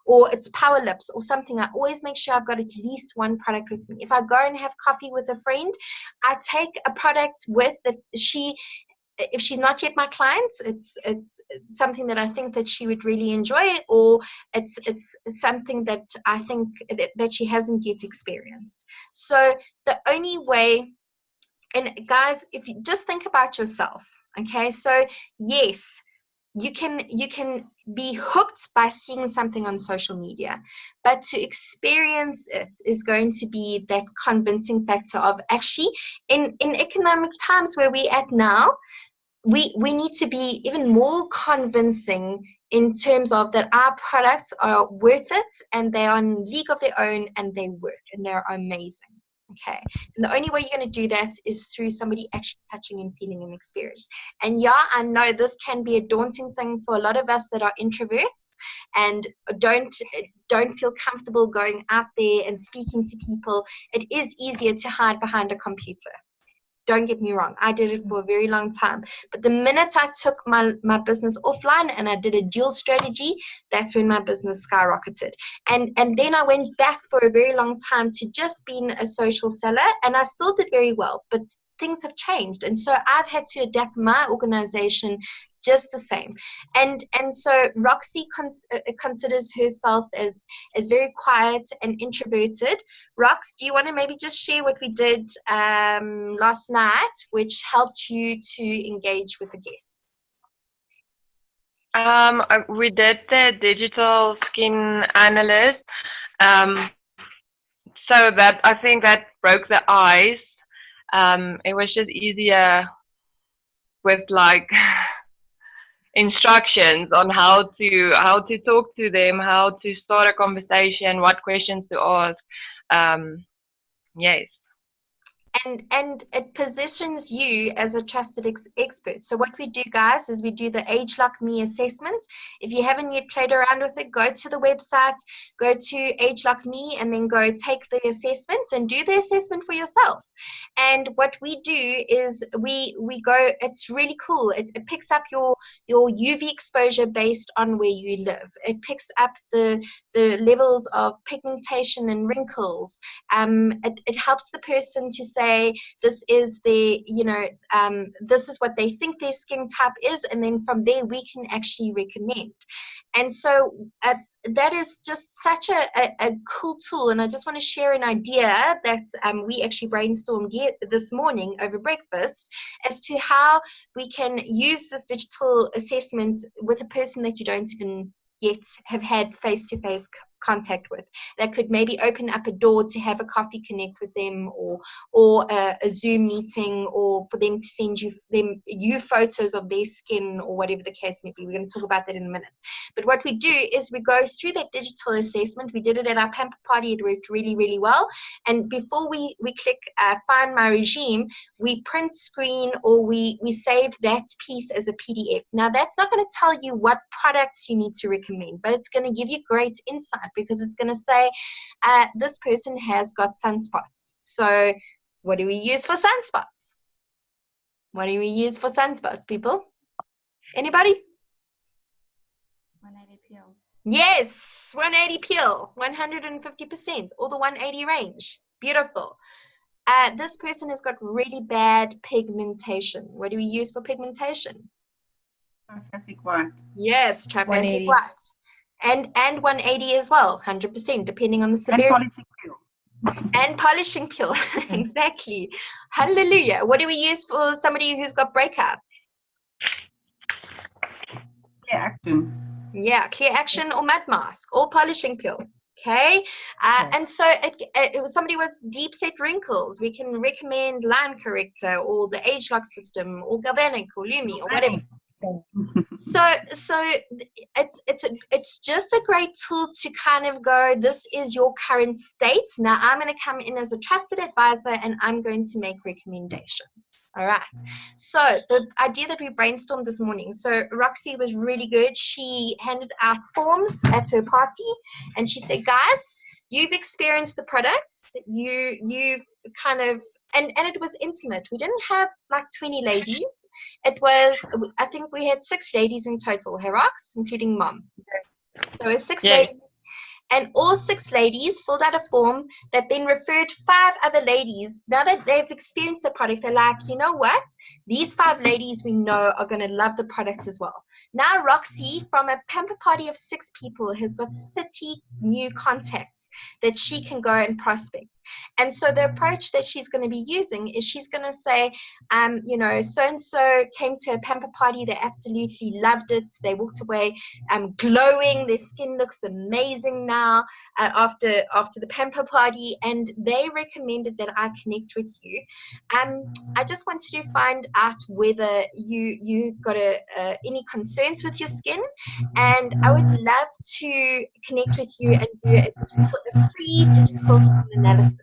Or it's Power Lips or something. I always make sure I've got at least one product with me. If I go and have coffee with a friend, I take a product with that if she's not yet my client, it's something that I think that she would really enjoy, or it's something that I think that she hasn't yet experienced. So the only way, and guys, if you just think about yourself, okay, so yes, you can be hooked by seeing something on social media, but to experience it is going to be that convincing factor of actually in economic times where we're at now, we need to be even more convincing in terms of that our products are worth it and they are in a league of their own and they work and they're amazing. Okay, and the only way you're going to do that is through somebody actually touching and feeling an experience. And yeah, I know this can be a daunting thing for a lot of us that are introverts and don't feel comfortable going out there and speaking to people. It is easier to hide behind a computer. Don't get me wrong, I did it for a very long time. But the minute I took my business offline and I did a dual strategy, that's when my business skyrocketed. And then I went back for a very long time to just being a social seller, and I still did very well, but things have changed. And so I've had to adapt my organization just the same. And so Roxy considers herself as very quiet and introverted. Rox, do you want to maybe just share what we did last night, which helped you to engage with the guests? We did the digital skin analyst. So that, I think that broke the ice. It was just easier with like instructions on how to talk to them, how to start a conversation, what questions to ask. Yes. And it positions you as a trusted expert. So what we do, guys, is we do the ageLOC Me assessment. If you haven't yet played around with it, go to the website, go to ageLOC Me, and then go take the assessments and do the assessment for yourself. And what we do is we go, it's really cool. It picks up your UV exposure based on where you live. It picks up the levels of pigmentation and wrinkles. It helps the person to say, this is this is what they think their skin type is, and then from there we can actually recommend. And so that is just such a cool tool, and I just want to share an idea that we actually brainstormed this morning over breakfast as to how we can use this digital assessment with a person that you don't even yet have had face-to-face contact with, that could maybe open up a door to have a coffee connect with them, or a Zoom meeting, or for them to send you photos of their skin, or whatever the case may be. We're going to talk about that in a minute. But what we do is we go through that digital assessment. We did it at our pamper party. It worked really, really well. And before we click find my regime, we print screen, or we save that piece as a PDF. Now, that's not going to tell you what products you need to recommend, but it's going to give you great insight, because it's going to say this person has got sunspots. So what do we use for sunspots? What do we use for sunspots, people? Anybody? 180 peel. Yes, 180 peel, 150%, or the 180 range. Beautiful. This person has got really bad pigmentation. What do we use for pigmentation? Triphasic white. Yes, triphasic 180. white. And 180 as well, 100%, depending on the And severity. polishing peel. And polishing peel. Exactly. Hallelujah. What do we use for somebody who's got breakouts? Clear action. Yeah, clear action or mud mask or polishing peel. Okay. And so it was somebody with deep set wrinkles. We can recommend line corrector, or the ageLOC system, or galvanic, or Lumi, or whatever. So it's just a great tool to kind of go, this is your current state. Now I'm going to come in as a trusted advisor, and I'm going to make recommendations. All right. So the idea that we brainstormed this morning. So Roxy was really good. She handed out forms at her party, and she said, guys, you've experienced the products. You've kind of, and it was intimate. We didn't have like 20 ladies. It was, I think we had 6 ladies in total, Herox, including mom. So it was 6 ladies. And all 6 ladies filled out a form that then referred 5 other ladies. Now that they've experienced the product, they're like, you know what? These 5 ladies we know are going to love the product as well. Now Roxy, from a pamper party of 6 people, has got 30 new contacts that she can go and prospect. And so the approach that she's going to be using is she's going to say, you know, so-and-so came to a pamper party. They absolutely loved it. They walked away glowing. Their skin looks amazing now. After the pamper party, and they recommended that I connect with you. I just wanted to find out whether you've got any concerns with your skin, and I would love to connect with you and do a free digital skin analysis.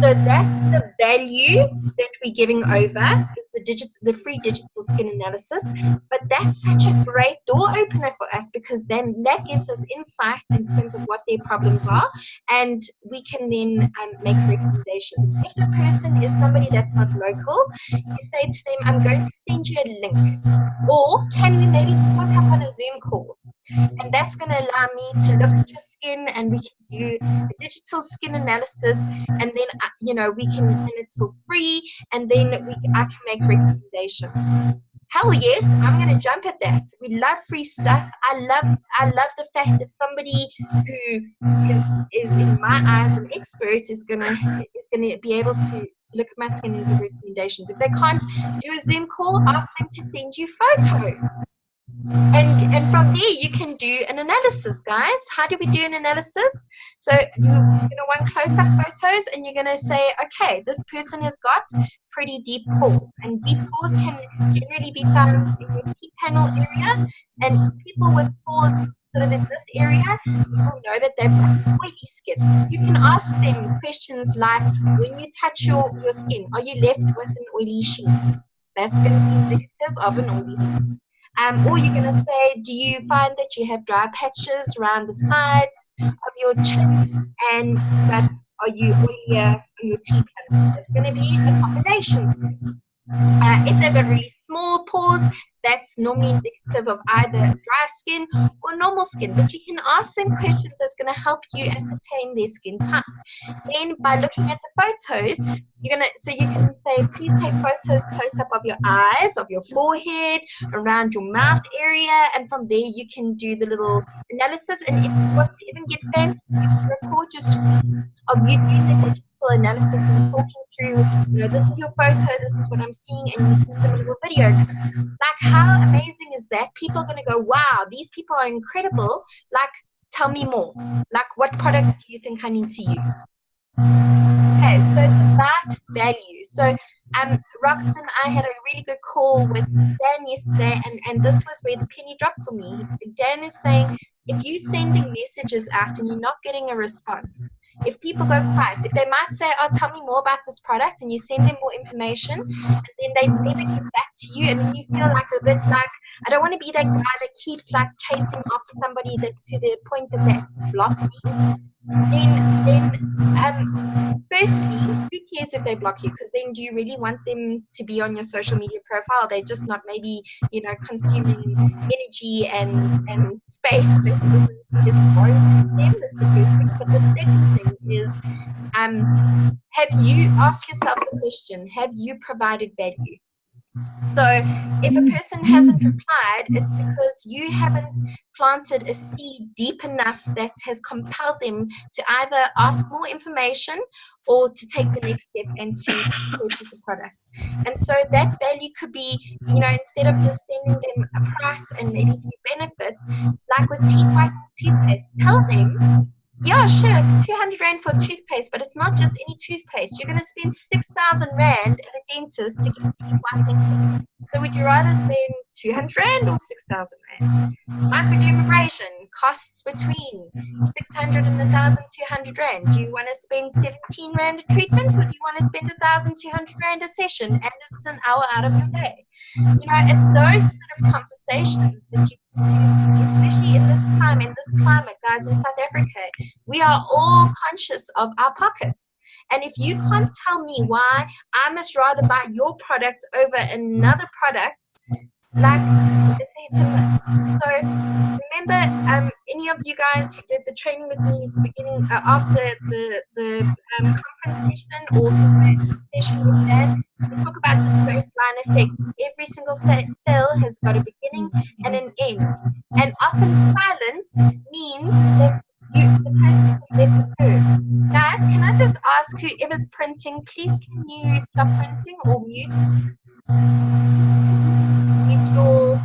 So that's the value that we're giving over, is the free digital skin analysis. But that's such a great door opener for us, because then that gives us insight in terms of what their problems are, and we can then make recommendations. If the person is somebody that's not local, you say to them, I'm going to send you a link, or can we maybe talk up on a Zoom call? And that's going to allow me to look at your skin, and we can do a digital skin analysis, and then and it's for free, and then I can make recommendations. Hell yes, I'm going to jump at that. We love free stuff. I love the fact that somebody who is in my eyes an expert is going to be able to look at my skin and give recommendations. If they can't do a Zoom call, ask them to send you photos. And from there you can do an analysis, guys. How do we do an analysis? So you're going to want close-up photos, and you're going to say, okay, this person has got pretty deep pores, and deep pores can generally be found in your peak panel area, and people with pores sort of in this area, people know that they've got oily skin. You can ask them questions like, when you touch your skin, are you left with an oily sheet? That's going to be indicative of an oily skin. Or you're going to say, do you find that you have dry patches around the sides of your chin, but are you oilier on your T-panel? That's going to be a combination. If they've got really small pores, that's normally indicative of either dry skin or normal skin. But you can ask them questions that's going to help you ascertain their skin type. Then by looking at the photos, you can say, please take photos close up of your eyes, of your forehead, around your mouth area, and from there you can do the little analysis. And if you want to even get fancy, you can record your screen of you doing the digital analysis and talking through, this is your photo, this is what I'm seeing, and you send them a little video. Like, how amazing is that? People are going to go, wow, these people are incredible. Like, tell me more. Like, what products do you think I need to use? Okay, so it's about value. So Roxanne, I had a really good call with Dan yesterday, and this was where the penny dropped for me. Dan is saying, if you're sending messages out and you're not getting a response, if people go quiet, if they might say, oh, tell me more about this product, and you send them more information, and then they never get back to you, and then you feel like a bit like, I don't want to be that guy that keeps like chasing after somebody that to the point that they block me. Then firstly, who cares if they block you? Because then do you really want them to be on your social media profile? They're just not maybe, consuming energy and space that is warranted them. That's the first thing. But the second thing is, have you asked yourself the question, have you provided value? So if a person hasn't replied, it's because you haven't planted a seed deep enough that has compelled them to either ask more information or to take the next step and to purchase the product. And so that value could be, instead of just sending them a price and maybe a few benefits, like with teeth whitening toothpaste, tell them, yeah, sure, 200 Rand for toothpaste, but it's not just any toothpaste. You're going to spend 6,000 Rand at a dentist to get teeth whitening. So would you rather spend 200 Rand or 6,000 Rand? Microdermabrasion costs between 600 and 1,200 Rand. Do you want to spend 17 Rand a treatment, or do you want to spend 1,200 Rand a session, and it's an hour out of your day? It's those sort of conversations that you especially in this time, in this climate, guys, in South Africa, we are all conscious of our pockets. And if you can't tell me why I must rather buy your product over another product, like, it's a miss. So remember, any of you guys who did the training with me at the beginning, after the conference session or the session with Dan, we talk about the straight line effect. Every single sale has got a beginning and an end. And often silence means that the person has left the curve. Guys, can I just ask whoever's printing, please can you stop printing or mute your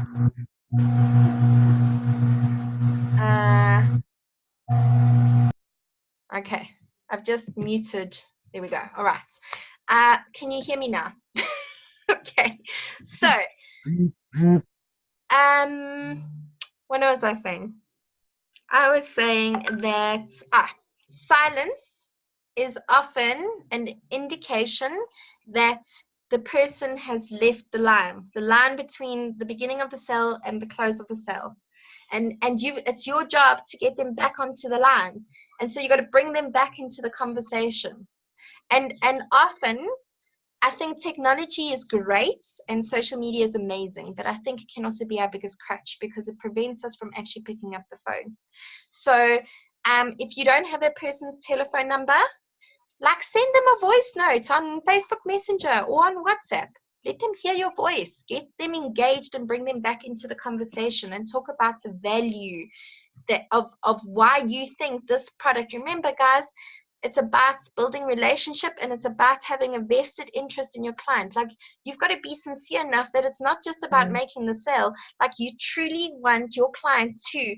okay, I've just muted. There we go. All right. Can you hear me now? Okay. So, what was I saying? I was saying that silence is often an indication that the person has left the line between the beginning of the sale and the close of the sale. And it's your job to get them back onto the line. And so you got to bring them back into the conversation. And often, I think technology is great and social media is amazing, but I think it can also be our biggest crutch because it prevents us from actually picking up the phone. So if you don't have that person's telephone number, like send them a voice note on Facebook Messenger or on WhatsApp. Let them hear your voice, get them engaged and bring them back into the conversation and talk about the value of why you think this product. Remember, guys, it's about building relationship and it's about having a vested interest in your client. Like, you've got to be sincere enough that it's not just about making the sale. Like, you truly want your client to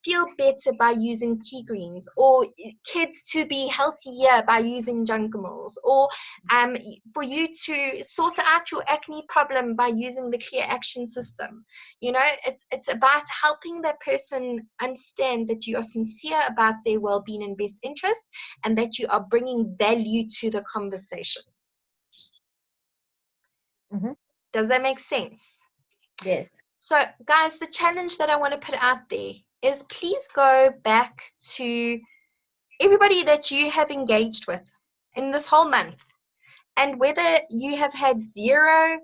feel better by using Tegreens, or kids to be healthier by using Jungamals, or for you to sort out your acne problem by using the Clear Action system. It's about helping that person understand that you are sincere about their well-being and best interest, and that you are bringing value to the conversation. Does that make sense? Yes. So, guys, the challenge that I want to put out there is, please go back to everybody that you have engaged with in this whole month, and whether you have had zero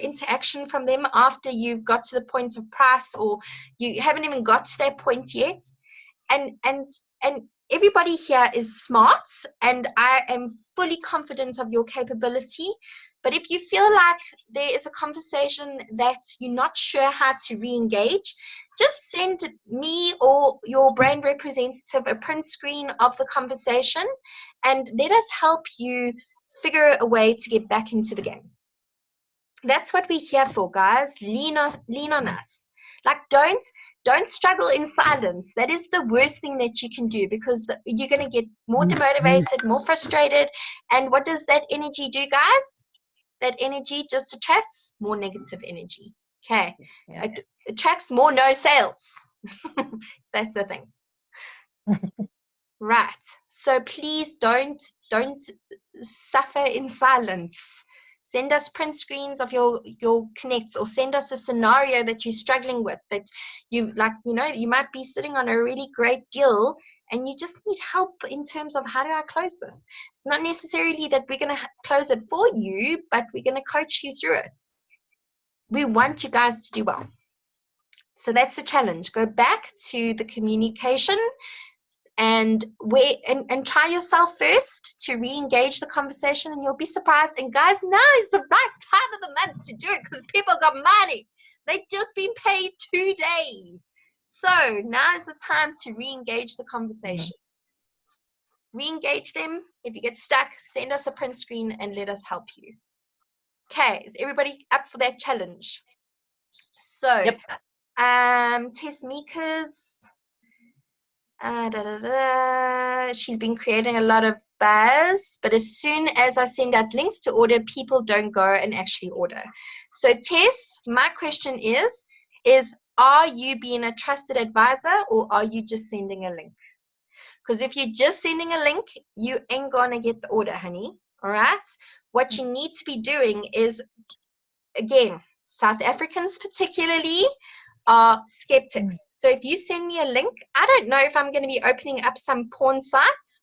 interaction from them after you've got to the point of price, or you haven't even got to that point yet, and everybody here is smart, and I am fully confident of your capability. But if you feel like there is a conversation that you're not sure how to re-engage, just send me or your brand representative a print screen of the conversation, and let us help you figure a way to get back into the game. That's what we're here for, guys. Lean on us. Like, don't Don't struggle in silence. That is the worst thing that you can do, because you're going to get more demotivated, more frustrated. And what does that energy do, guys? That energy just attracts more negative energy. Okay. It attracts more no sales. That's the thing. Right. So please don't suffer in silence. Send us print screens of your connects, or send us a scenario that you're struggling with, that you you might be sitting on a really great deal and you just need help in terms of, how do I close this? It's not necessarily that we're going to close it for you, but we're going to coach you through it. We want you guys to do well. So that's the challenge. Go back to the communication and try yourself first to re-engage the conversation, and you'll be surprised. And guys, now is the right time of the month to do it, because people got money. They've just been paid today. So now is the time to re-engage the conversation. Re-engage them. If you get stuck, send us a print screen and let us help you. Okay, is everybody up for that challenge? So, Yep. Tesmika's she's been creating a lot of buzz, but as soon as I send out links to order, people don't go and actually order. So Tess, my question is are you being a trusted advisor, or are you just sending a link? Because if you're just sending a link, you ain't gonna get the order, honey. All right, what you need to be doing is, again, South Africans particularly are skeptics. So if you send me a link, I don't know if I'm going to be opening up some porn site,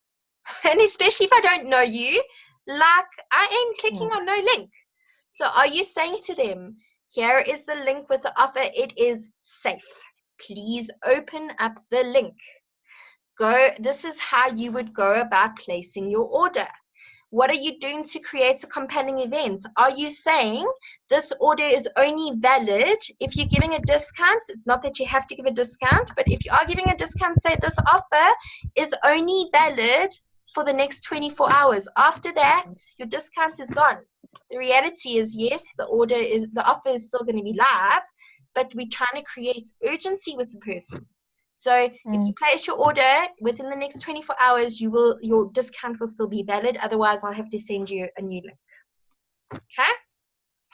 and especially if I don't know you, like, I ain't clicking on no link. So are you saying to them, here is the link with the offer, it is safe, please open up the link. This is how you would go about placing your order. What are you doing to create a compelling event? Are you saying this order is only valid if you're giving a discount? Not that you have to give a discount, but if you are giving a discount, say this offer is only valid for the next 24 hours. After that, your discount is gone. The reality is, yes, the offer is still going to be live, but we're trying to create urgency with the person. So if you place your order within the next 24 hours, your discount will still be valid. Otherwise, I'll have to send you a new link.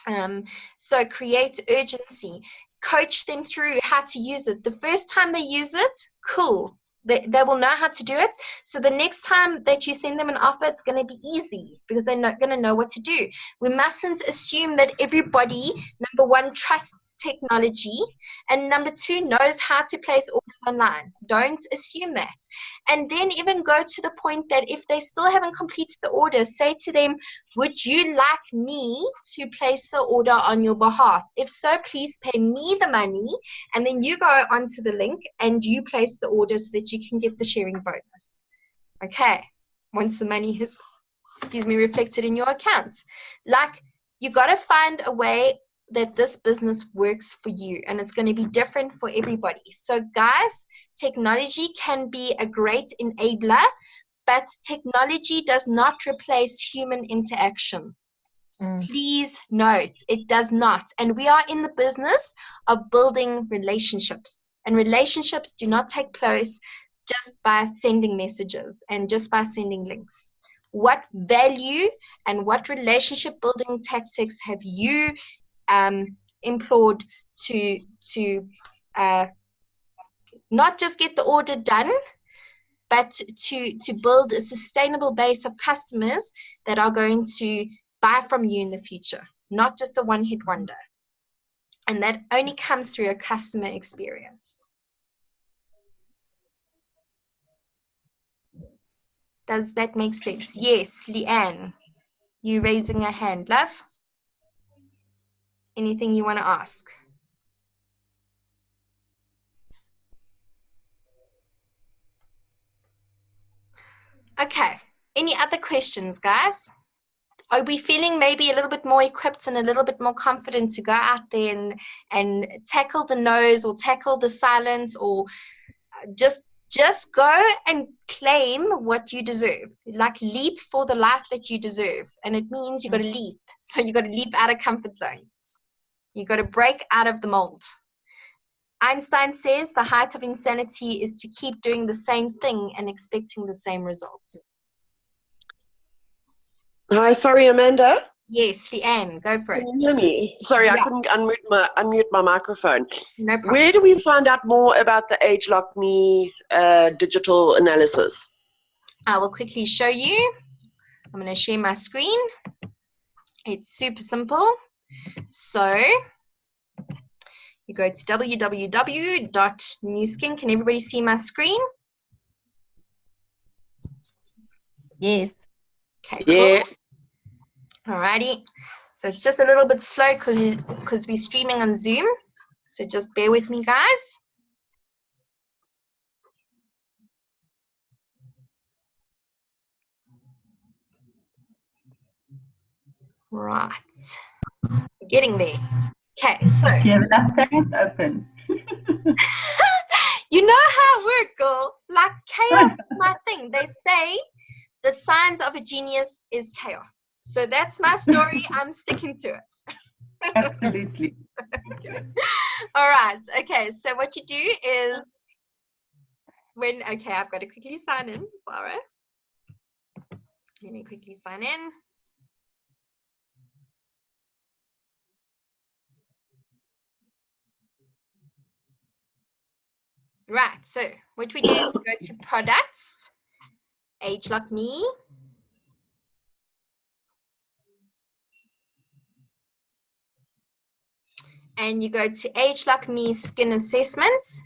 Okay? So create urgency. Coach them through how to use it. The first time they use it, cool. They will know how to do it. So the next time that you send them an offer, it's going to be easy, because they're not going to know what to do. We mustn't assume that everybody, number one, trusts technology, and number two, knows how to place orders online. Don't assume that. And then even go to the point that if they still haven't completed the order, say to them, would you like me to place the order on your behalf? If so, please pay me the money, and then you go onto the link and you place the order so that you can get the sharing bonus. Okay, once the money has, reflected in your account. Like, you got to find a way that this business works for you, and it's going to be different for everybody. So guys, technology can be a great enabler, but technology does not replace human interaction. Please note, it does not. And we are in the business of building relationships, and relationships do not take place just by sending messages and just by sending links. What value and what relationship building tactics have you employed to not just get the order done, but to build a sustainable base of customers that are going to buy from you in the future, not just a one-hit wonder. And that only comes through a customer experience. Does that make sense? Yes, Leanne, you raising a hand, love? Anything you want to ask? Okay, any other questions, guys? Are we feeling maybe a little bit more equipped and a little bit more confident to go out there and tackle the no's, or tackle the silence, or just go and claim what you deserve? Like, leap for the life that you deserve. And it means you got to leap. So you got to leap out of comfort zones. You got to break out of the mold. Einstein says the height of insanity is to keep doing the same thing and expecting the same results. Hi, sorry, Amanda. Yes, Leanne, go for it. Can you hear me? Sorry, I Yeah. couldn't unmute my microphone. No problem. Where do we find out more about the ageLOC Me digital analysis? I will quickly show you. I'm going to share my screen. It's super simple. So you go to www.newskin. Can everybody see my screen? Yes. Okay, Yeah. cool. Alrighty. So it's just a little bit slow because we're streaming on Zoom. So just bear with me, guys. Right. We're getting there. Okay, so Do you have enough tabs open? you know how I work, girl. Like chaos is my thing. They say the signs of a genius is chaos. So that's my story. I'm sticking to it. Absolutely. All right. Okay. So what you do is okay, I've got to quickly sign in. Sorry. Let me quickly sign in. Right. So what we do is we go to products, ageLOC Me. And you go to ageLOC Me Skin Assessments.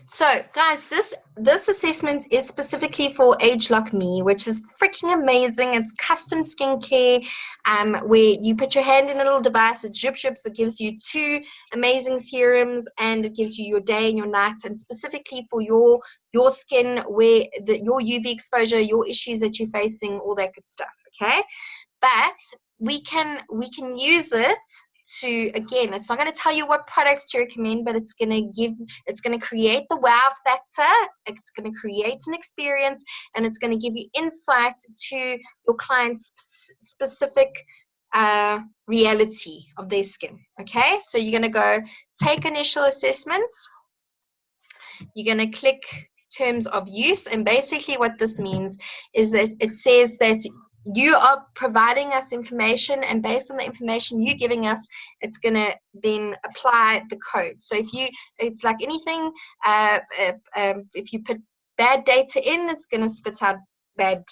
So guys, this assessment is specifically for ageLOC Me, which is freaking amazing. It's custom skincare, where you put your hand in a little device, it zhips, it gives you 2 amazing serums, and it gives you your day and your night, and specifically for your skin, where your UV exposure, your issues that you're facing, all that good stuff. Okay, but we can use it to, again, it's not going to tell you what products to recommend, but it's going to create the wow factor, it's going to create an experience, and it's going to give you insight to your client's specific reality of their skin. Okay, so you're going to go take initial assessments, you're going to click terms of use, and basically what this means is that it says that you are providing us information, and based on the information you're giving us, it's going to then apply the code. So it's like anything, if you put bad data in, it's going to spit out a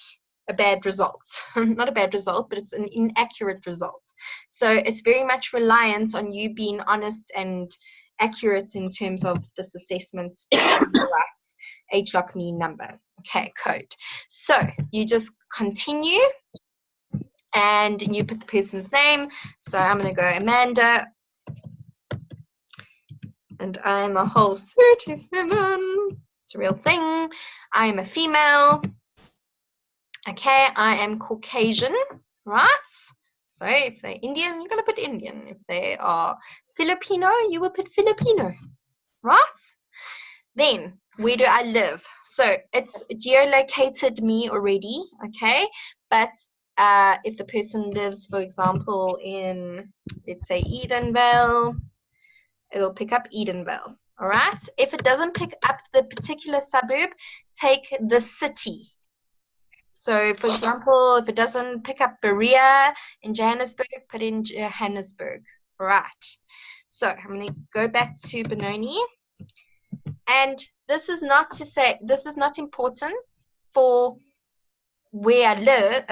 bad result. Not a bad result, but it's an inaccurate result. So it's very much reliant on you being honest and accurate in terms of this assessment. Right, ageLOC Me number. Okay, code. So you just continue and you put the person's name. So I'm going to go Amanda, and I'm a whole 37. It's a real thing. I am a female. Okay, I am Caucasian, right? So if they're Indian, you're going to put Indian. If they are Filipino, you will put Filipino, right? Then, where do I live? So it's geolocated me already, okay? But if the person lives, for example, in, let's say, Edenvale, it'll pick up Edenvale, all right? If it doesn't pick up the particular suburb, take the city. So, for example, if it doesn't pick up Berea in Johannesburg, put in Johannesburg, all right? So I'm going to go back to Benoni. And this is not to say, this is not important for where I live.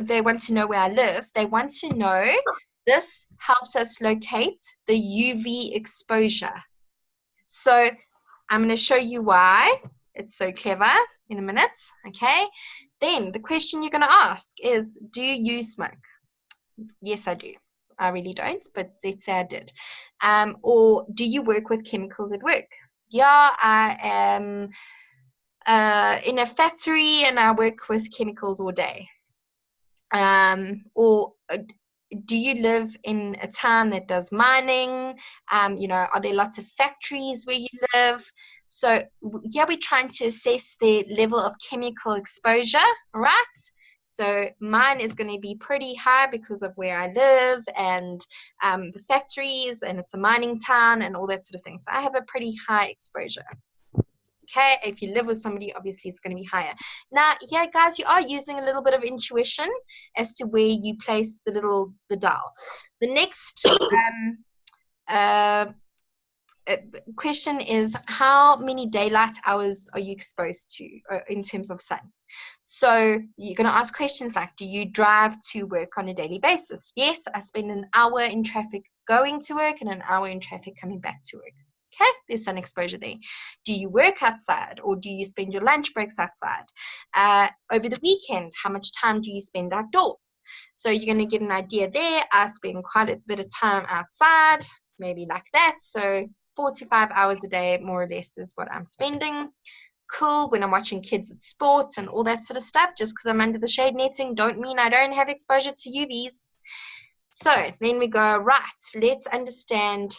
They want to know where I live. They want to know, this helps us locate the UV exposure. So I'm going to show you why it's so clever in a minute. Okay. Then the question you're going to ask is, do you smoke? Yes, I do. I really don't, but let's say I did. Or do you work with chemicals at work? Yeah, I am in a factory and I work with chemicals all day. Or do you live in a town that does mining? Are there lots of factories where you live? So yeah, we're trying to assess the level of chemical exposure, right? So mine is going to be pretty high because of where I live and the factories, and it's a mining town and all that sort of thing. So I have a pretty high exposure. Okay, if you live with somebody, obviously it's going to be higher. Now, yeah, guys, you are using a little bit of intuition as to where you place the dial. The next question is, how many daylight hours are you exposed to in terms of sun? So you're going to ask questions like, do you drive to work on a daily basis? Yes, I spend an hour in traffic going to work and an hour in traffic coming back to work. Okay, there's sun exposure there. Do you work outside, or do you spend your lunch breaks outside? Over the weekend, how much time do you spend outdoors? So you're going to get an idea there. I spend quite a bit of time outside, maybe like that. So 45 hours a day, more or less, is what I'm spending. Cool. When I'm watching kids at sports and all that sort of stuff, just because I'm under the shade netting, don't mean I don't have exposure to UVs. So then we go, right, let's understand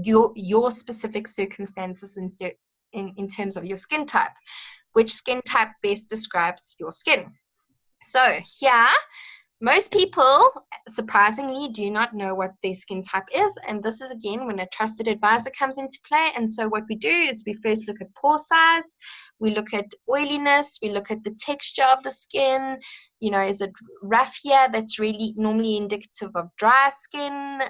your specific circumstances in terms of your skin type. Which skin type best describes your skin? So here, most people, surprisingly, do not know what their skin type is. And this is, again, when a trusted advisor comes into play. And so what we do is we first look at pore size. We look at oiliness. We look at the texture of the skin. You know, is it rough here? That's really normally indicative of dry skin.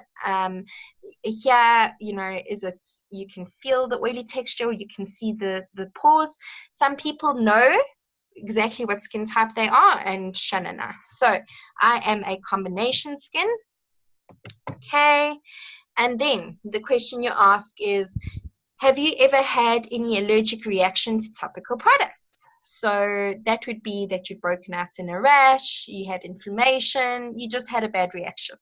Here, you know, is it, you can feel the oily texture, or you can see the pores. Some people know exactly what skin type they are, and Shanana. So I am a combination skin. Okay. And then the question you ask is, have you ever had any allergic reaction to topical products? So that would be that you've broken out in a rash, you had inflammation, you just had a bad reaction.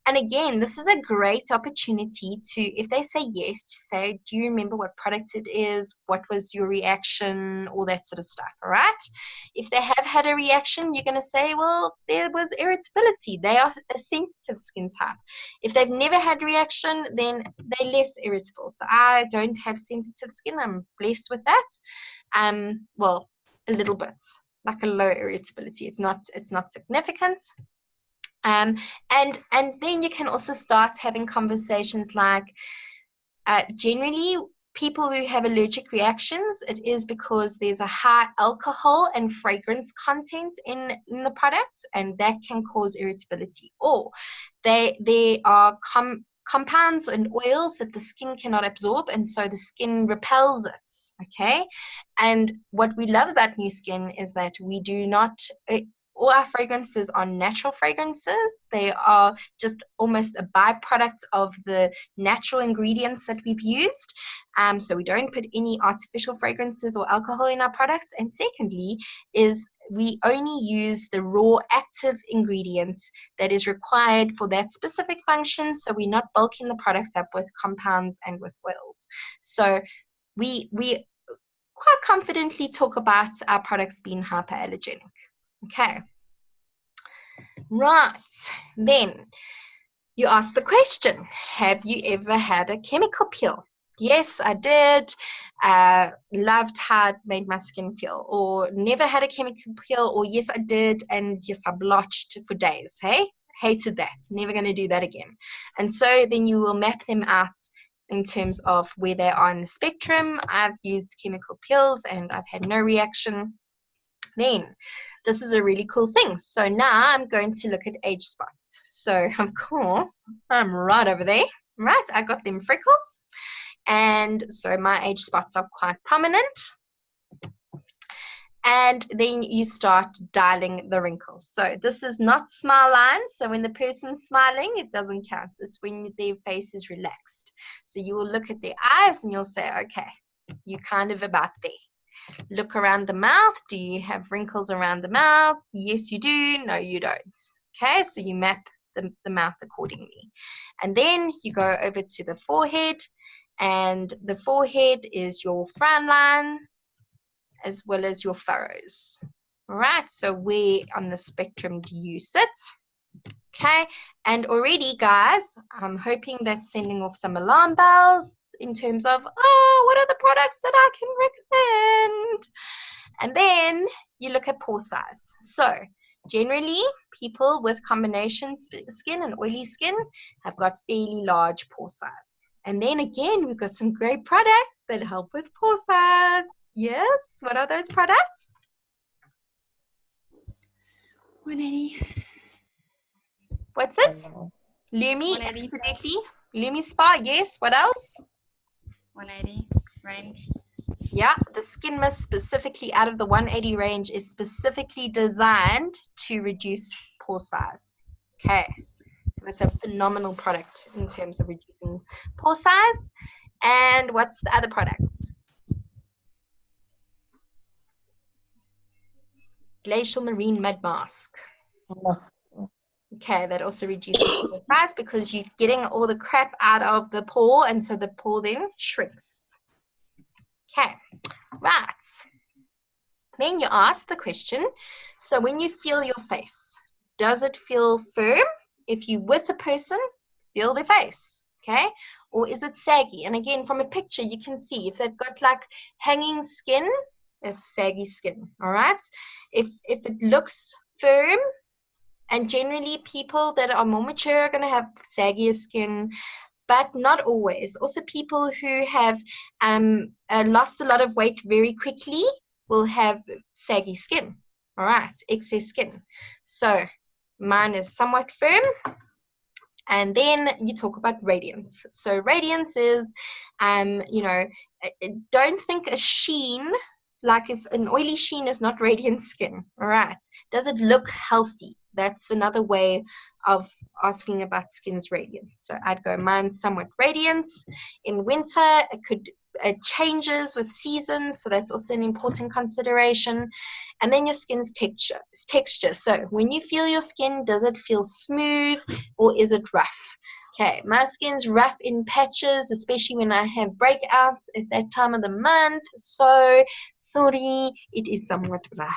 And again, this is a great opportunity to, if they say yes, to say, do you remember what product it is? What was your reaction? All that sort of stuff, all right? If they have had a reaction, you're going to say, well, there was irritability. They are a sensitive skin type. If they've never had a reaction, then they're less irritable. So I don't have sensitive skin. I'm blessed with that. Well, a little bit, like a low irritability. It's not significant. And then you can also start having conversations like, generally people who have allergic reactions, it is because there's a high alcohol and fragrance content in the products, and that can cause irritability. Or they are compounds and oils that the skin cannot absorb, and so the skin repels it. Okay, and what we love about New Skin is that we do not, all our fragrances are natural fragrances. They are just almost a byproduct of the natural ingredients that we've used. So we don't put any artificial fragrances or alcohol in our products. And secondly is we only use the raw active ingredients that is required for that specific function. So we're not bulking the products up with compounds and with oils. So we quite confidently talk about our products being hyperallergenic. Okay. Right. Then you ask the question, have you ever had a chemical peel? Yes, I did. Loved how it made my skin feel. Or never had a chemical peel. Or yes, I did. And yes, I blotched for days. Hey, hated that. Never going to do that again. And so then you will map them out in terms of where they are in the spectrum. I've used chemical peels and I've had no reaction. Then this is a really cool thing. So now I'm going to look at age spots. So of course, I'm right over there, right? I got them freckles. And so my age spots are quite prominent. And then you start dialing the wrinkles. So this is not smile lines. So when the person's smiling, it doesn't count. It's when their face is relaxed. So you will look at their eyes and you'll say, okay, you're kind of about there. Look around the mouth. Do you have wrinkles around the mouth? Yes, you do. No, you don't. Okay, so you map the mouth accordingly. And then you go over to the forehead. And the forehead is your frown line as well as your furrows. All right, so where on the spectrum do you sit? Okay, and already, guys, I'm hoping that's sending off some alarm bells in terms of, oh, what are the products that I can recommend? And then you look at pore size. So generally, people with combination skin and oily skin have got fairly large pore size. And then again, we've got some great products that help with pore size. Yes, what are those products? 180. What's it? Lumi, 180. absolutely. Lumi Spa, yes. What else? 180 range. Yeah, the skin mist specifically out of the 180 range is specifically designed to reduce pore size. Okay, so that's a phenomenal product in terms of reducing pore size. And what's the other product? Glacial Marine Mud Mask. Okay, that also reduces pore size because you're getting all the crap out of the pore, and so the pore then shrinks. Okay, right. Then you ask the question, so when you feel your face, does it feel firm? If you're with a person, feel their face, okay? Or is it saggy? And again, from a picture, you can see if they've got like hanging skin, it's saggy skin, all right? If it looks firm, and generally people that are more mature are going to have saggier skin, but not always. Also, people who have lost a lot of weight very quickly will have saggy skin, all right, excess skin. So mine is somewhat firm. And then you talk about radiance. So radiance is, you know, don't think a sheen, like if an oily sheen is not radiant skin, all right. Does it look healthy? That's another way of asking about skin's radiance. So I'd go mine's somewhat radiant. In winter, it changes with seasons, so that's also an important consideration. And then your skin's texture. So when you feel your skin, does it feel smooth or is it rough? Okay, my skin's rough in patches, especially when I have breakouts at that time of the month. So sorry, it is somewhat rough,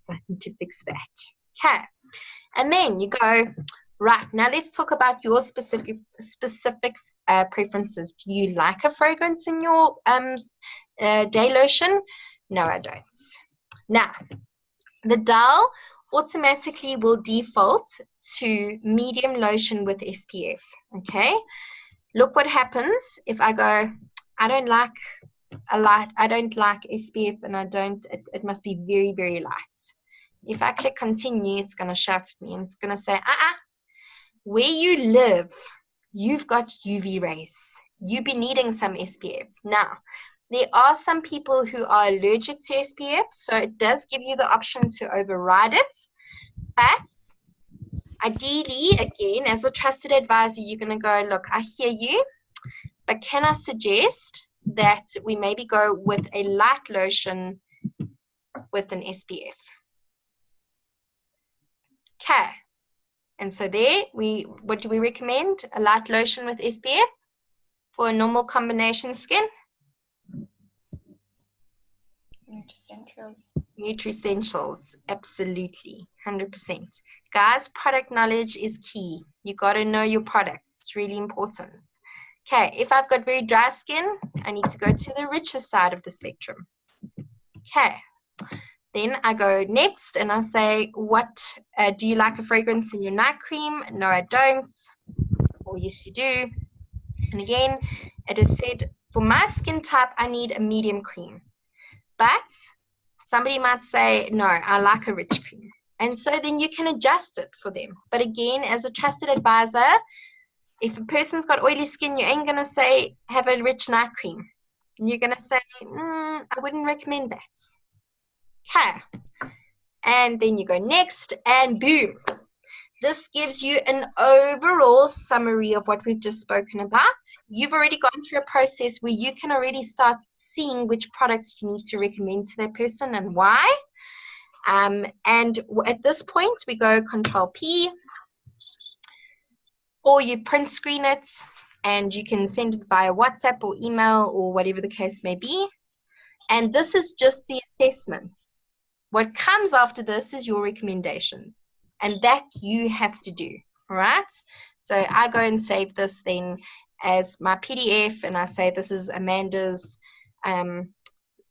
so I need to fix that. Okay, and then you go, right, now let's talk about your specific preferences. Do you like a fragrance in your day lotion? No, I don't. Now, the dial automatically will default to medium lotion with SPF, okay? Look what happens if I go, I don't like SPF, and it must be very, very light. If I click continue, it's going to shout at me and it's going to say, where you live, you've got UV rays. You'll be needing some SPF. Now, there are some people who are allergic to SPF, so it does give you the option to override it. But ideally, again, as a trusted advisor, you're going to go, look, I hear you, but can I suggest that we maybe go with a light lotion with an SPF? Okay. And so there, what do we recommend? A light lotion with SPF for a normal combination skin? Nutri-Essentials, absolutely, 100%. Guys, product knowledge is key. You got to know your products. It's really important. Okay, if I've got very dry skin, I need to go to the richer side of the spectrum. Okay, then I go next and I say, do you like a fragrance in your night cream? No, I don't. Or yes, you do. And again, it is said, for my skin type, I need a medium cream. But somebody might say, no, I like a rich cream. And so then you can adjust it for them. But again, as a trusted advisor, if a person's got oily skin, you ain't going to say, have a rich night cream. You're going to say, I wouldn't recommend that. Okay. And then you go next, and boom. This gives you an overall summary of what we've just spoken about. You've already gone through a process where you can already start seeing which products you need to recommend to that person and why. And at this point, we go Control P, or you print screen it, and you can send it via WhatsApp or email or whatever the case may be. And this is just the assessments. What comes after this is your recommendations, and that you have to do, all right? So I go and save this then as my PDF, and I say this is Amanda's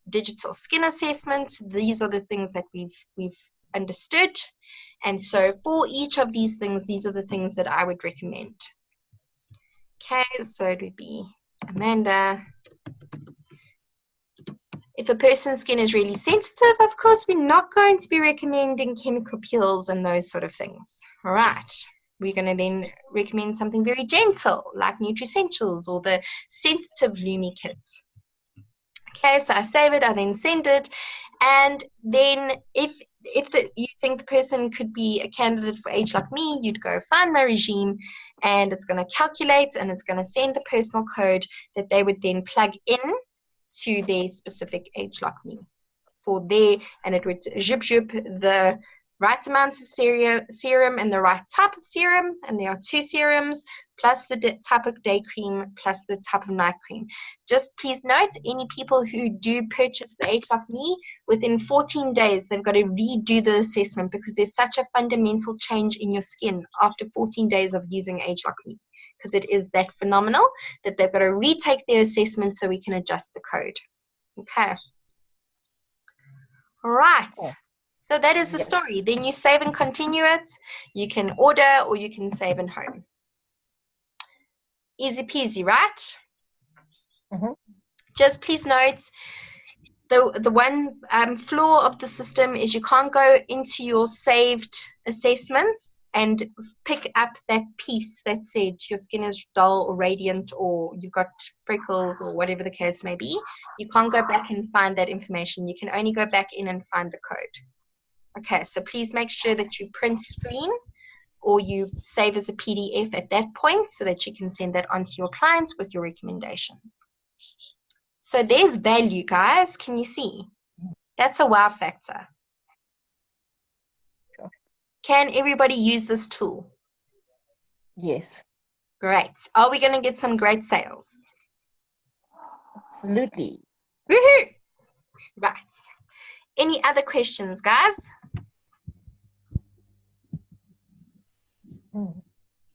digital skin assessment. These are the things that we've understood. And so for each of these things, these are the things that I would recommend. Okay, so it would be Amanda. If a person's skin is really sensitive, of course, we're not going to be recommending chemical peels and those sort of things. All right. We're going to then recommend something very gentle, like Nutricentials or the sensitive Lumi kits. Okay, so I save it, I then send it. And then if you think the person could be a candidate for ageLOC Me, you'd go find my regime, and it's going to calculate, and it's going to send the personal code that they would then plug in to their specific ageLOC Me for their, and it would zip the right amount of serum and the right type of serum, and there are 2 serums plus the type of day cream plus the type of night cream. Just please note, any people who do purchase the ageLOC Me, within 14 days they've got to redo the assessment, because there's such a fundamental change in your skin after 14 days of using ageLOC Me, because it is that phenomenal that they've got to retake their assessment so we can adjust the code. Okay. All right. So that is the story. Then you save and continue it. You can order or you can save in home. Easy peasy, right? Just please note, the one flaw of the system is you can't go into your saved assessments and pick up that piece that said your skin is dull or radiant or you've got freckles or whatever the case may be. You can't go back and find that information. You can only go back in and find the code. Okay, so please make sure that you print screen or you save as a PDF at that point so that you can send that on to your clients with your recommendations. So there's value, guys. Can you see? That's a wow factor. Can everybody use this tool? Yes. Great. Are we going to get some great sales? Absolutely. Woohoo! Right. Any other questions, guys?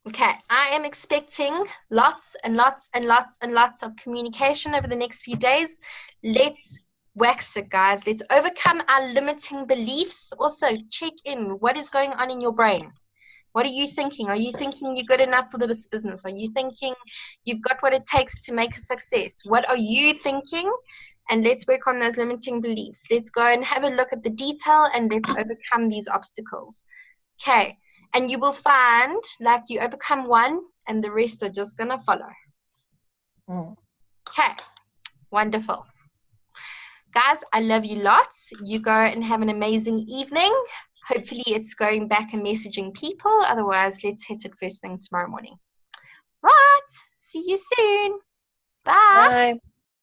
Okay, I am expecting lots and lots and lots and lots of communication over the next few days. Let's wax it, guys. Let's overcome our limiting beliefs. Also, check in. What is going on in your brain? What are you thinking? Are you thinking you're good enough for this business? Are you thinking you've got what it takes to make a success? What are you thinking? And let's work on those limiting beliefs. Let's go and have a look at the detail and let's overcome these obstacles. Okay. And you will find like you overcome one and the rest are just going to follow. Okay. Wonderful. Guys, I love you lots. You go and have an amazing evening. Hopefully it's going back and messaging people. Otherwise, let's hit it first thing tomorrow morning. Right. See you soon. Bye. Bye.